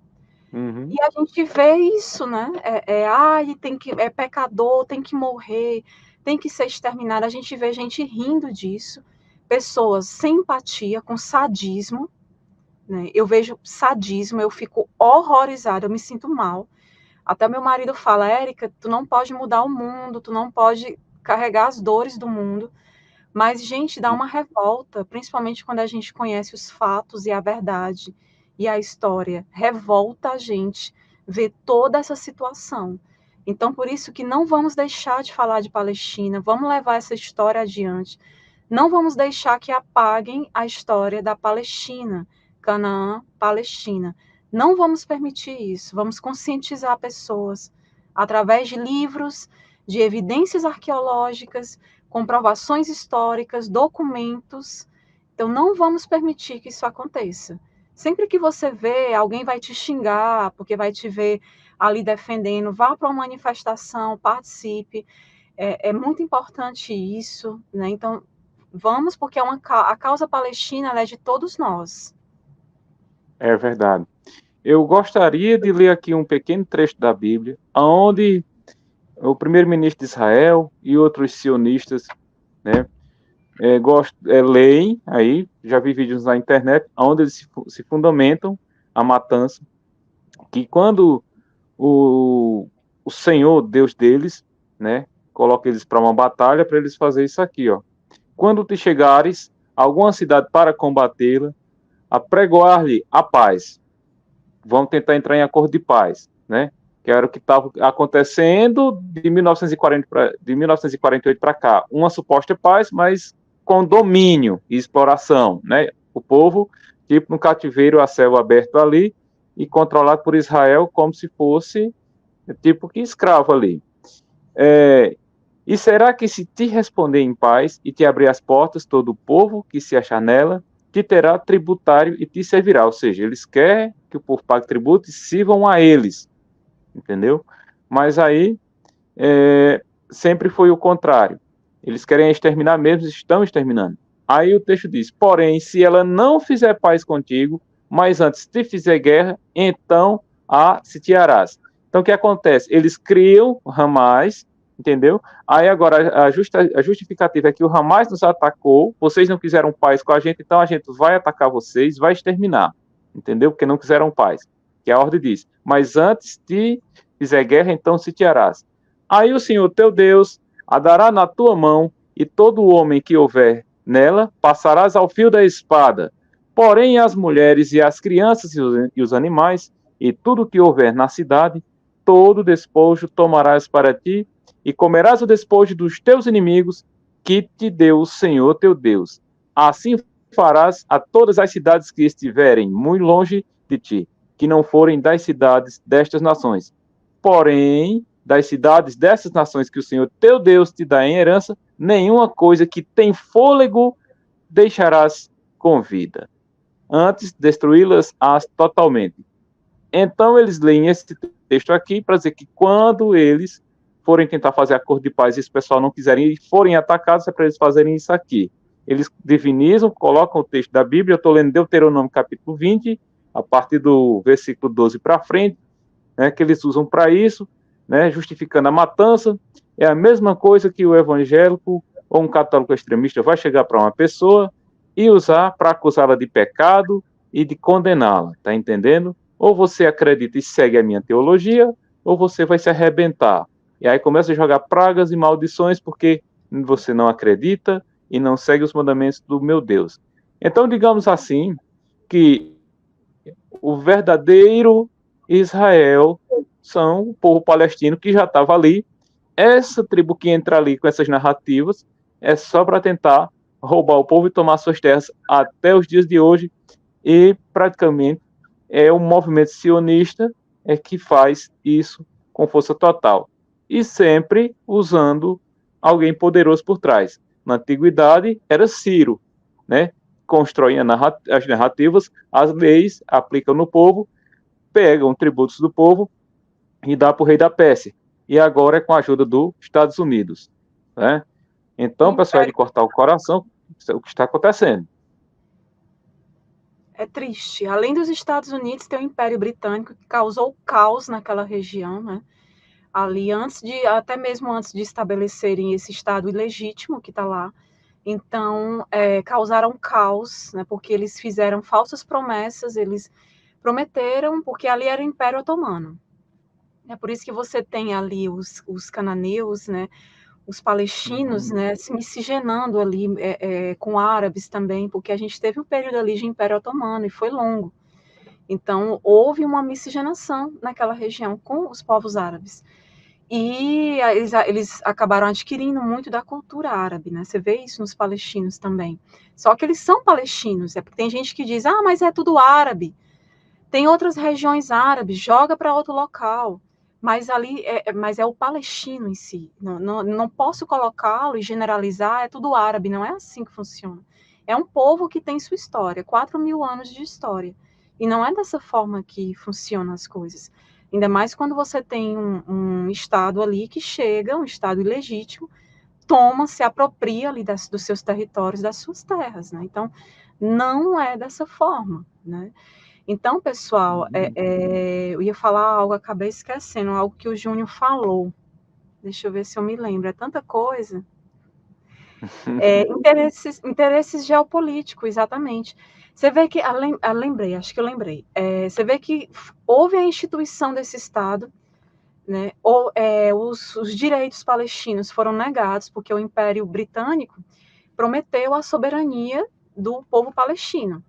e a gente vê isso, né? É pecador, tem que morrer, tem que ser exterminado. A gente vê gente rindo disso, pessoas sem empatia, com sadismo, né? Eu vejo sadismo, eu fico horrorizada, eu me sinto mal. Até meu marido fala, Érica, tu não pode mudar o mundo, tu não pode carregar as dores do mundo. Mas, gente, dá uma revolta, principalmente quando a gente conhece os fatos e a verdade e a história. Revolta a gente ver toda essa situação. Então, por isso que não vamos deixar de falar de Palestina, vamos levar essa história adiante. Não vamos deixar que apaguem a história da Palestina, Canaã, Palestina. Não vamos permitir isso. Vamos conscientizar pessoas através de livros, de evidências arqueológicas, comprovações históricas, documentos. Então, não vamos permitir que isso aconteça. Sempre que você vê, alguém vai te xingar, porque vai te ver ali defendendo, vá para uma manifestação, participe. É muito importante isso, né? Então, vamos, porque a causa palestina ela é de todos nós. É verdade. Eu gostaria de ler aqui um pequeno trecho da Bíblia, onde o primeiro-ministro de Israel e outros sionistas, né, leem, aí já vi vídeos na internet, onde eles se fundamentam a matança, que quando o Senhor, Deus deles, né, coloca eles para uma batalha para eles fazerem isso aqui, ó. Quando te chegares a alguma cidade para combatê-la, apregoar-lhe a paz. Vão tentar entrar em acordo de paz, né? Que era o que estava acontecendo de 1948 para cá. Uma suposta paz, mas com domínio e exploração, né? O povo, tipo, no cativeiro a céu aberto ali e controlado por Israel como se fosse, tipo, que escravo ali. E será que se te responder em paz e te abrir as portas, todo o povo que se achar nela, te terá tributário e te servirá? Ou seja, eles querem que o povo pague tributo e sirvam a eles, entendeu? Mas aí sempre foi o contrário. Eles querem exterminar mesmo, estão exterminando. Aí o texto diz, porém, se ela não fizer paz contigo, mas antes te fizer guerra, então a sitiarás. Então o que acontece? Eles criam Hamas, entendeu? Aí agora a justificativa é que o Hamas nos atacou, vocês não quiseram paz com a gente, então a gente vai atacar vocês, vai exterminar, entendeu? Porque não quiseram paz, que a ordem diz. Mas antes de fizer guerra, então sitiarás. Aí o Senhor teu Deus a dará na tua mão, e todo homem que houver nela passarás ao fio da espada. Porém as mulheres e as crianças e os animais, e tudo que houver na cidade, todo despojo tomarás para ti, e comerás o despojo dos teus inimigos, que te deu o Senhor teu Deus. Assim farás a todas as cidades que estiverem muito longe de ti, que não forem das cidades destas nações. Porém, das cidades dessas nações que o Senhor teu Deus te dá em herança, nenhuma coisa que tem fôlego deixarás com vida. Antes, destruí-las totalmente. Então, eles leem esse texto aqui para dizer que quando eles forem tentar fazer acordo de paz e esse pessoal não quiserem e forem atacados, é para eles fazerem isso aqui. Eles divinizam, colocam o texto da Bíblia, eu estou lendo Deuteronômio capítulo 20, a partir do versículo 12 para frente, né, que eles usam para isso, né, justificando a matança. É a mesma coisa que o evangélico ou um católico extremista vai chegar para uma pessoa e usar para acusá-la de pecado e de condená-la, tá entendendo? Ou você acredita e segue a minha teologia, ou você vai se arrebentar. E aí começa a jogar pragas e maldições porque você não acredita e não segue os mandamentos do meu Deus. Então, digamos assim, que o verdadeiro Israel são o povo palestino que já estava ali. Essa tribo que entra ali com essas narrativas é só para tentar roubar o povo e tomar suas terras até os dias de hoje, e praticamente é o movimento sionista que faz isso com força total. E sempre usando alguém poderoso por trás. Na antiguidade era Ciro, né? Constroem as narrativas, as leis, aplicam no povo, pegam tributos do povo e dá para o rei da Pérsia. E agora é com a ajuda dos Estados Unidos, né? Então, pessoal, é de cortar o coração o que está acontecendo. É triste. Além dos Estados Unidos, tem o Império Britânico, que causou caos naquela região, né? Ali, até mesmo antes de estabelecerem esse Estado ilegítimo que está lá. Então, causaram caos, né? Porque eles fizeram falsas promessas, eles prometeram, porque ali era o Império Otomano. É por isso que você tem ali os cananeus, né? Os palestinos, né, se miscigenando ali com árabes também, porque a gente teve um período ali de Império Otomano e foi longo. Então, houve uma miscigenação naquela região com os povos árabes. E eles acabaram adquirindo muito da cultura árabe, né? Você vê isso nos palestinos também. Só que eles são palestinos, porque tem gente que diz, mas é tudo árabe. Tem outras regiões árabes, joga para outro local. Mas ali mas é o palestino em si. Não posso colocá-lo e generalizar, é tudo árabe, não é assim que funciona. É um povo que tem sua história, 4.000 anos de história. E não é dessa forma que funcionam as coisas. Ainda mais quando você tem um Estado ali que chega, um Estado ilegítimo, se apropria ali dos seus territórios, das suas terras, né? Então, não é dessa forma, né? Então, pessoal, eu ia falar algo, acabei esquecendo, algo que o Júnior falou. Deixa eu ver se eu me lembro, é tanta coisa. Interesses geopolíticos, exatamente. Você vê que, lembrei, acho que eu lembrei. Você vê que houve a instituição desse Estado, né? Os direitos palestinos foram negados porque o Império Britânico prometeu a soberania do povo palestino.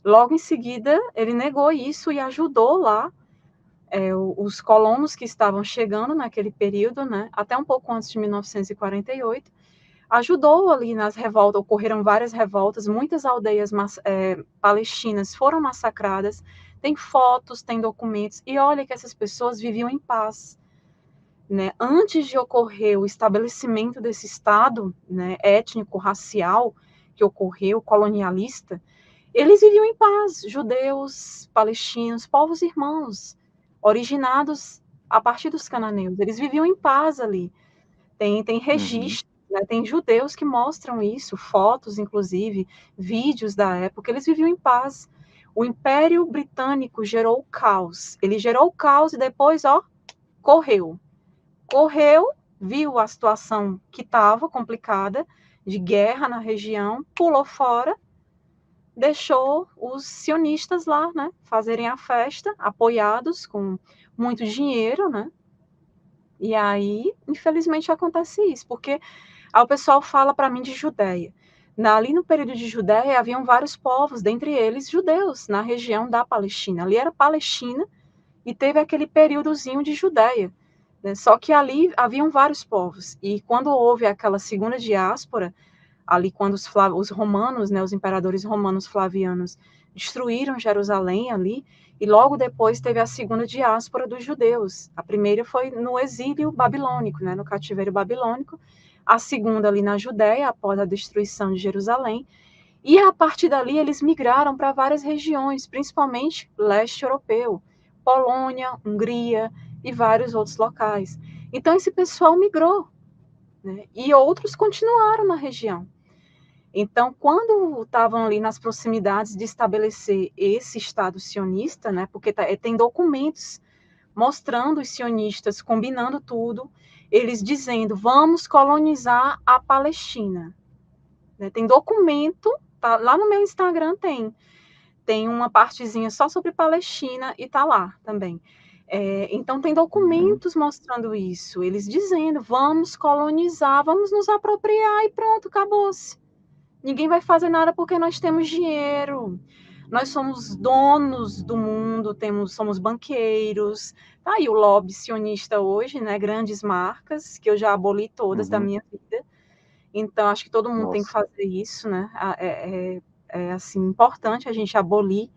Logo em seguida, ele negou isso e ajudou lá os colonos que estavam chegando naquele período, né, até um pouco antes de 1948, ajudou ali nas revoltas, ocorreram várias revoltas, muitas aldeias palestinas foram massacradas, tem fotos, tem documentos, e olha que essas pessoas viviam em paz. Né? Antes de ocorrer o estabelecimento desse Estado, né, étnico-racial que ocorreu, colonialista, eles viviam em paz, judeus, palestinos, povos irmãos, originados a partir dos cananeus, eles viviam em paz ali. Tem registros, né, tem judeus que mostram isso, fotos, inclusive, vídeos da época, eles viviam em paz. O Império Britânico gerou o caos, ele gerou o caos e depois, correu, viu a situação que estava complicada, de guerra na região, pulou fora, deixou os sionistas lá, né, fazerem a festa, apoiados com muito dinheiro, né, e aí, infelizmente, acontece isso, porque aí o pessoal fala para mim de Judéia. Ali no período de Judéia, haviam vários povos, dentre eles judeus, na região da Palestina. Ali era Palestina e teve aquele períodozinho de Judéia. Né? Só que ali haviam vários povos. E quando houve aquela segunda diáspora, ali quando os romanos, né, os imperadores romanos flavianos, destruíram Jerusalém ali, e logo depois teve a segunda diáspora dos judeus. A primeira foi no exílio babilônico, né, no cativeiro babilônico, a segunda ali na Judéia, após a destruição de Jerusalém, e a partir dali eles migraram para várias regiões, principalmente leste europeu, Polônia, Hungria e vários outros locais. Então esse pessoal migrou, né, e outros continuaram na região. Então, quando estavam ali nas proximidades de estabelecer esse Estado sionista, né, porque tem documentos mostrando os sionistas combinando tudo, eles dizendo, vamos colonizar a Palestina. Né, tem documento, tá, lá no meu Instagram tem uma partezinha só sobre Palestina e tá lá também. Então, tem documentos mostrando isso, eles dizendo, vamos colonizar, vamos nos apropriar e pronto, acabou-se. Ninguém vai fazer nada porque nós temos dinheiro. Nós somos donos do mundo, somos banqueiros. Tá aí o lobby sionista hoje, né? Grandes marcas, que eu já aboli todas da minha vida. Então, acho que todo mundo tem que fazer isso, né? Assim, importante a gente abolir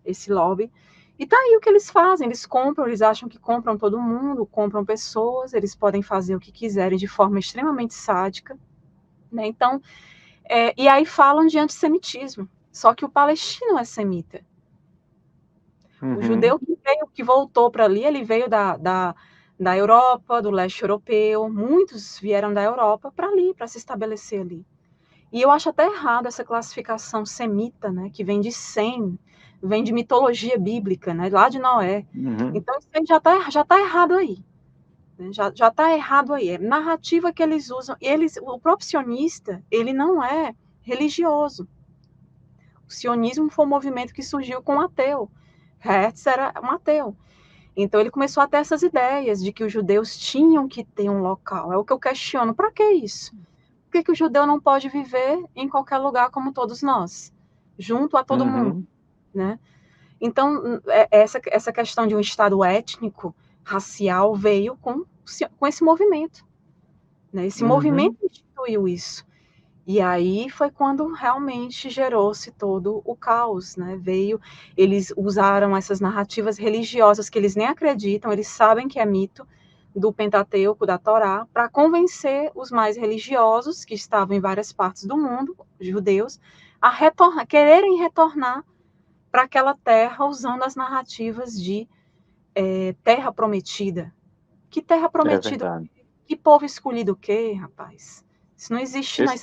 esse lobby. E tá aí o que eles fazem, eles compram, eles acham que compram todo mundo, compram pessoas, eles podem fazer o que quiserem de forma extremamente sádica, né? Então, e aí falam de antissemitismo. Só que o palestino é semita. O judeu que voltou para ali, ele veio da Europa, do leste europeu. Muitos vieram da Europa para ali, para se estabelecer ali. E eu acho até errado essa classificação semita, né, que vem de Sem, vem de mitologia bíblica, né, lá de Noé. Então isso aí já tá errado aí. Já está errado aí, é narrativa que eles usam. O próprio sionista, ele não é religioso. O sionismo foi um movimento que surgiu com um ateu. Hertz era um ateu. Então ele começou a ter essas ideias de que os judeus tinham que ter um local. É o que eu questiono. Para que isso? Por que o judeu não pode viver em qualquer lugar como todos nós? Junto a todo mundo, né? Então, essa questão de um Estado étnico, racial, veio com esse movimento. Né? Esse movimento instituiu isso. E aí foi quando realmente gerou-se todo o caos. Né? Eles usaram essas narrativas religiosas que eles nem acreditam, eles sabem que é mito, do Pentateuco, da Torá, para convencer os mais religiosos, que estavam em várias partes do mundo, judeus, a quererem retornar para aquela terra usando as narrativas de terra prometida. Que terra prometida? Que povo escolhido o quê, rapaz? Isso não existe, não.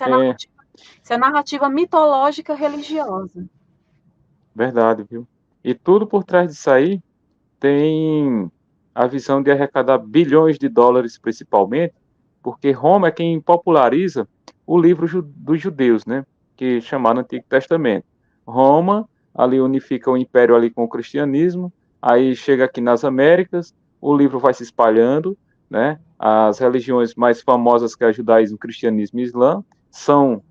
Isso é narrativa mitológica religiosa. Verdade, viu? E tudo por trás disso aí tem a visão de arrecadar bilhões de dólares, principalmente, porque Roma é quem populariza o livro dos judeus, né? Que é chamado Antigo Testamento. Roma ali unifica o império ali com o cristianismo, aí chega aqui nas Américas, o livro vai se espalhando, né? As religiões mais famosas, que é o judaísmo, cristianismo e islã, são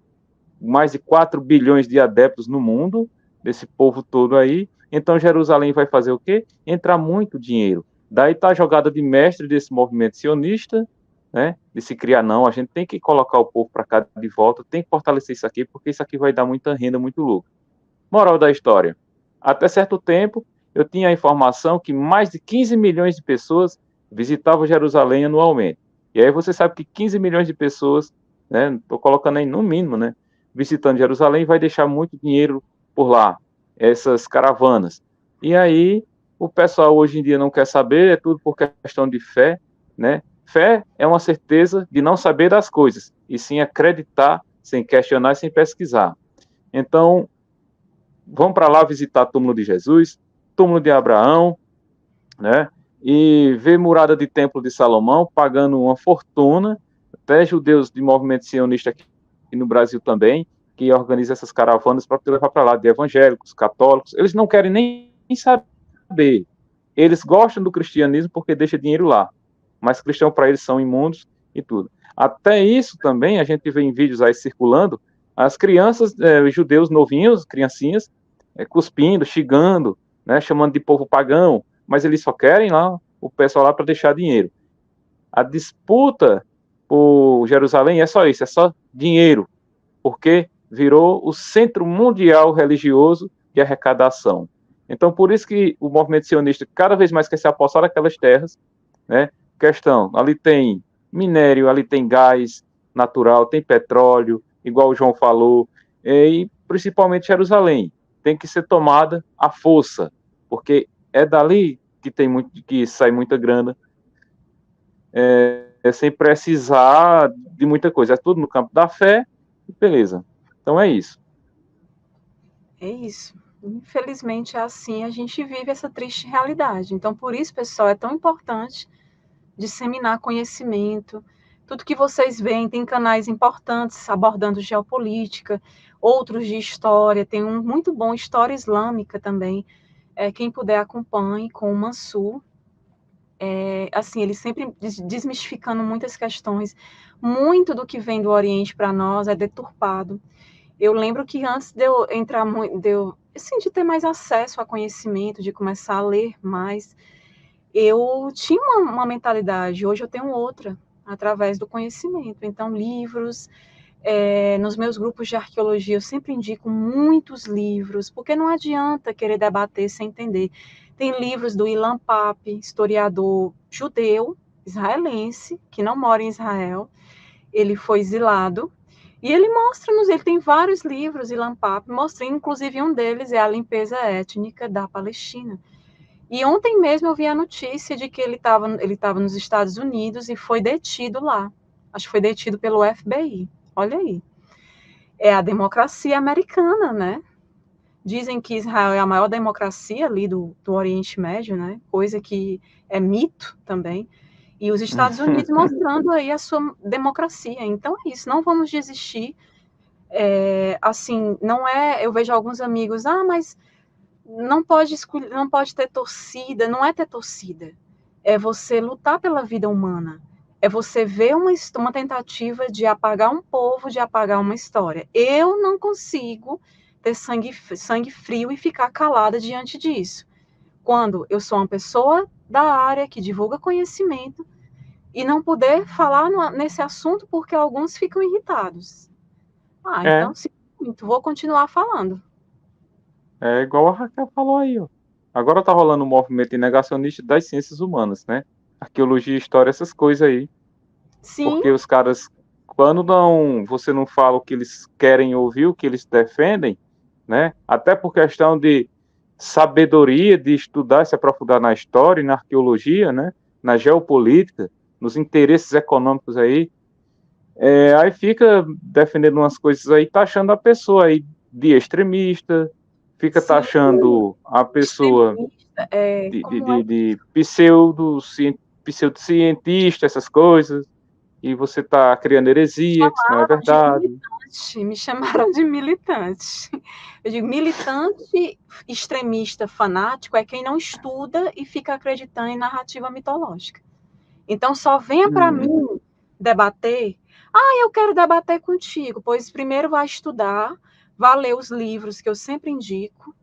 mais de 4 bilhões de adeptos no mundo, desse povo todo aí. Então, Jerusalém vai fazer o quê? Entrar muito dinheiro. Daí está a jogada de mestre desse movimento sionista, né? De se criar, não, a gente tem que colocar o povo para cá de volta, tem que fortalecer isso aqui, porque isso aqui vai dar muita renda, muito lucro. Moral da história. Até certo tempo, eu tinha a informação que mais de 15 milhões de pessoas visitavam Jerusalém anualmente. E aí você sabe que 15 milhões de pessoas, né, estou colocando aí no mínimo, né, visitando Jerusalém, vai deixar muito dinheiro por lá, essas caravanas. E aí o pessoal hoje em dia não quer saber, é tudo por questão de fé, né? Fé é uma certeza de não saber das coisas, e sim acreditar sem questionar e sem pesquisar. Então, vão para lá visitar o túmulo de Jesus, túmulo de Abraão, né? E ver murada de templo de Salomão, pagando uma fortuna, até judeus de movimento sionista aqui no Brasil também, que organiza essas caravanas para levar para lá, de evangélicos, católicos. Eles não querem nem saber. Eles gostam do cristianismo porque deixa dinheiro lá, mas cristão para eles são imundos e tudo. Até isso também, a gente vê em vídeos aí circulando, as crianças, judeus novinhos, criancinhas, cuspindo, xingando, né, chamando de povo pagão, mas eles só querem lá o pessoal lá para deixar dinheiro. A disputa por Jerusalém é só isso, é só dinheiro, porque virou o centro mundial religioso de arrecadação. Então, por isso que o movimento sionista cada vez mais quer se apossar daquelas terras, né? Questão, ali tem minério, ali tem gás natural, tem petróleo, igual o João falou, e principalmente Jerusalém tem que ser tomada à força, porque é dali que tem muito, que sai muita grana, sem precisar de muita coisa. É tudo no campo da fé, beleza. Então é isso. É isso. Infelizmente é assim, a gente vive essa triste realidade. Então, por isso, pessoal, é tão importante disseminar conhecimento. Tudo que vocês veem, tem canais importantes abordando geopolítica, outros de história, tem um muito bom, História Islâmica também. Quem puder acompanhe, com o Mansur. Assim, ele sempre desmistificando muitas questões. Muito do que vem do Oriente para nós é deturpado. Eu lembro que antes de eu entrar, assim, de ter mais acesso a conhecimento, de começar a ler mais, eu tinha uma mentalidade, hoje eu tenho outra, através do conhecimento. Então, livros, nos meus grupos de arqueologia, eu sempre indico muitos livros, porque não adianta querer debater sem entender. Tem livros do Ilan Pappe, historiador judeu, israelense, que não mora em Israel, ele foi exilado, e ele mostra-nos, ele tem vários livros, Ilan Pappe, mostra, inclusive um deles é A Limpeza Étnica da Palestina. E ontem mesmo eu vi a notícia de que ele estava nos Estados Unidos e foi detido lá. Acho que foi detido pelo FBI. Olha aí. É a democracia americana, né? Dizem que Israel é a maior democracia ali do Oriente Médio, né? Coisa que é mito também. E os Estados Unidos mostrando aí a sua democracia. Então é isso, não vamos desistir. Assim, não é... Eu vejo alguns amigos, mas não pode escolher, não pode ter torcida. Não é ter torcida. É você lutar pela vida humana. É você ver uma tentativa de apagar um povo, de apagar uma história. Eu não consigo ter sangue frio e ficar calada diante disso. Quando eu sou uma pessoa da área que divulga conhecimento e não poder falar nesse assunto porque alguns ficam irritados. Então, muito, vou continuar falando. É igual a Raquel falou aí, ó. Agora tá rolando um movimento negacionista das ciências humanas, né? Arqueologia, história, essas coisas aí. Sim. Porque os caras, quando você não fala o que eles querem ouvir, o que eles defendem, né? Até por questão de sabedoria, de estudar, se aprofundar na história e na arqueologia, né? Na geopolítica, nos interesses econômicos aí, aí fica defendendo umas coisas aí, taxando a pessoa aí de extremista, fica taxando a pessoa de pseudocientista, essas coisas, e você está criando heresia, que isso não é verdade. militante, me chamaram de militante. Eu digo, militante extremista fanático é quem não estuda e fica acreditando em narrativa mitológica. Então, só venha para mim debater. Ah, eu quero debater contigo. Pois primeiro vai estudar, vai ler os livros que eu sempre indico,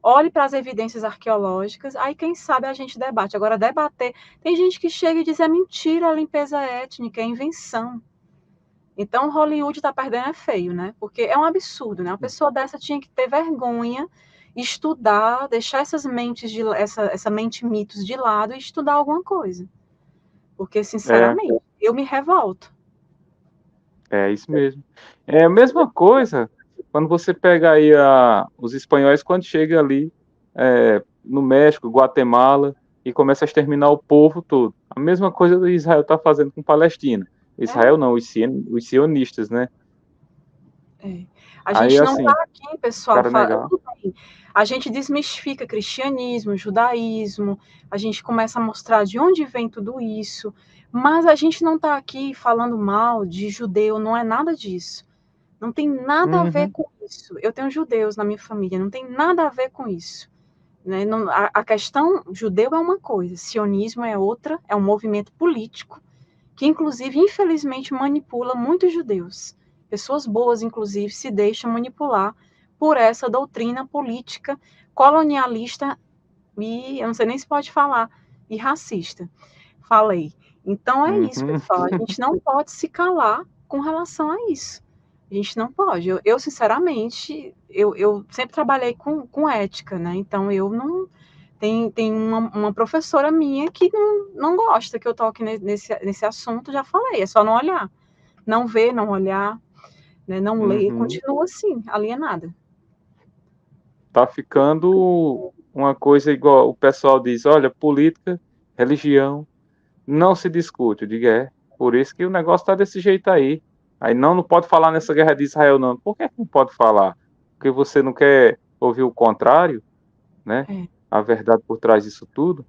olhe para as evidências arqueológicas, aí quem sabe a gente debate. Agora, debater... Tem gente que chega e diz, é mentira a limpeza étnica, é invenção. Então, Hollywood está perdendo é feio, né? Porque é um absurdo, né? Uma pessoa dessa tinha que ter vergonha, estudar, deixar essas mentes essa mente mitos de lado e estudar alguma coisa. Porque, sinceramente, eu me revolto. É isso mesmo. É a mesma coisa quando você pega aí os espanhóis, quando chega ali no México, Guatemala, e começa a exterminar o povo todo. A mesma coisa que Israel está fazendo com Palestina. Israel não, os sionistas, né? A gente não está aqui, pessoal, falando. A gente desmistifica cristianismo, judaísmo, a gente começa a mostrar de onde vem tudo isso, mas a gente não está aqui falando mal de judeu, não é nada disso. Não tem nada a ver com isso. Eu tenho judeus na minha família, não tem nada a ver com isso. Né? Não, a questão judeu é uma coisa, sionismo é outra, é um movimento político que, inclusive, infelizmente, manipula muitos judeus. Pessoas boas, inclusive, se deixam manipular por essa doutrina política colonialista e, eu não sei nem se pode falar, e racista. Falei. Então é isso, pessoal. A gente não pode se calar com relação a isso. A gente não pode. Eu sinceramente, eu sempre trabalhei com ética, né? Então eu não... Tem uma professora minha que não gosta que eu toque nesse assunto, já falei, é só não olhar. Não ver, não olhar, né, não ler, continua assim, alienada. Tá ficando uma coisa igual o pessoal diz, olha, política, religião, não se discute. Eu digo, por isso que o negócio tá desse jeito aí. Aí não pode falar nessa guerra de Israel, não. Por que não pode falar? Porque você não quer ouvir o contrário, né? A verdade por trás disso tudo.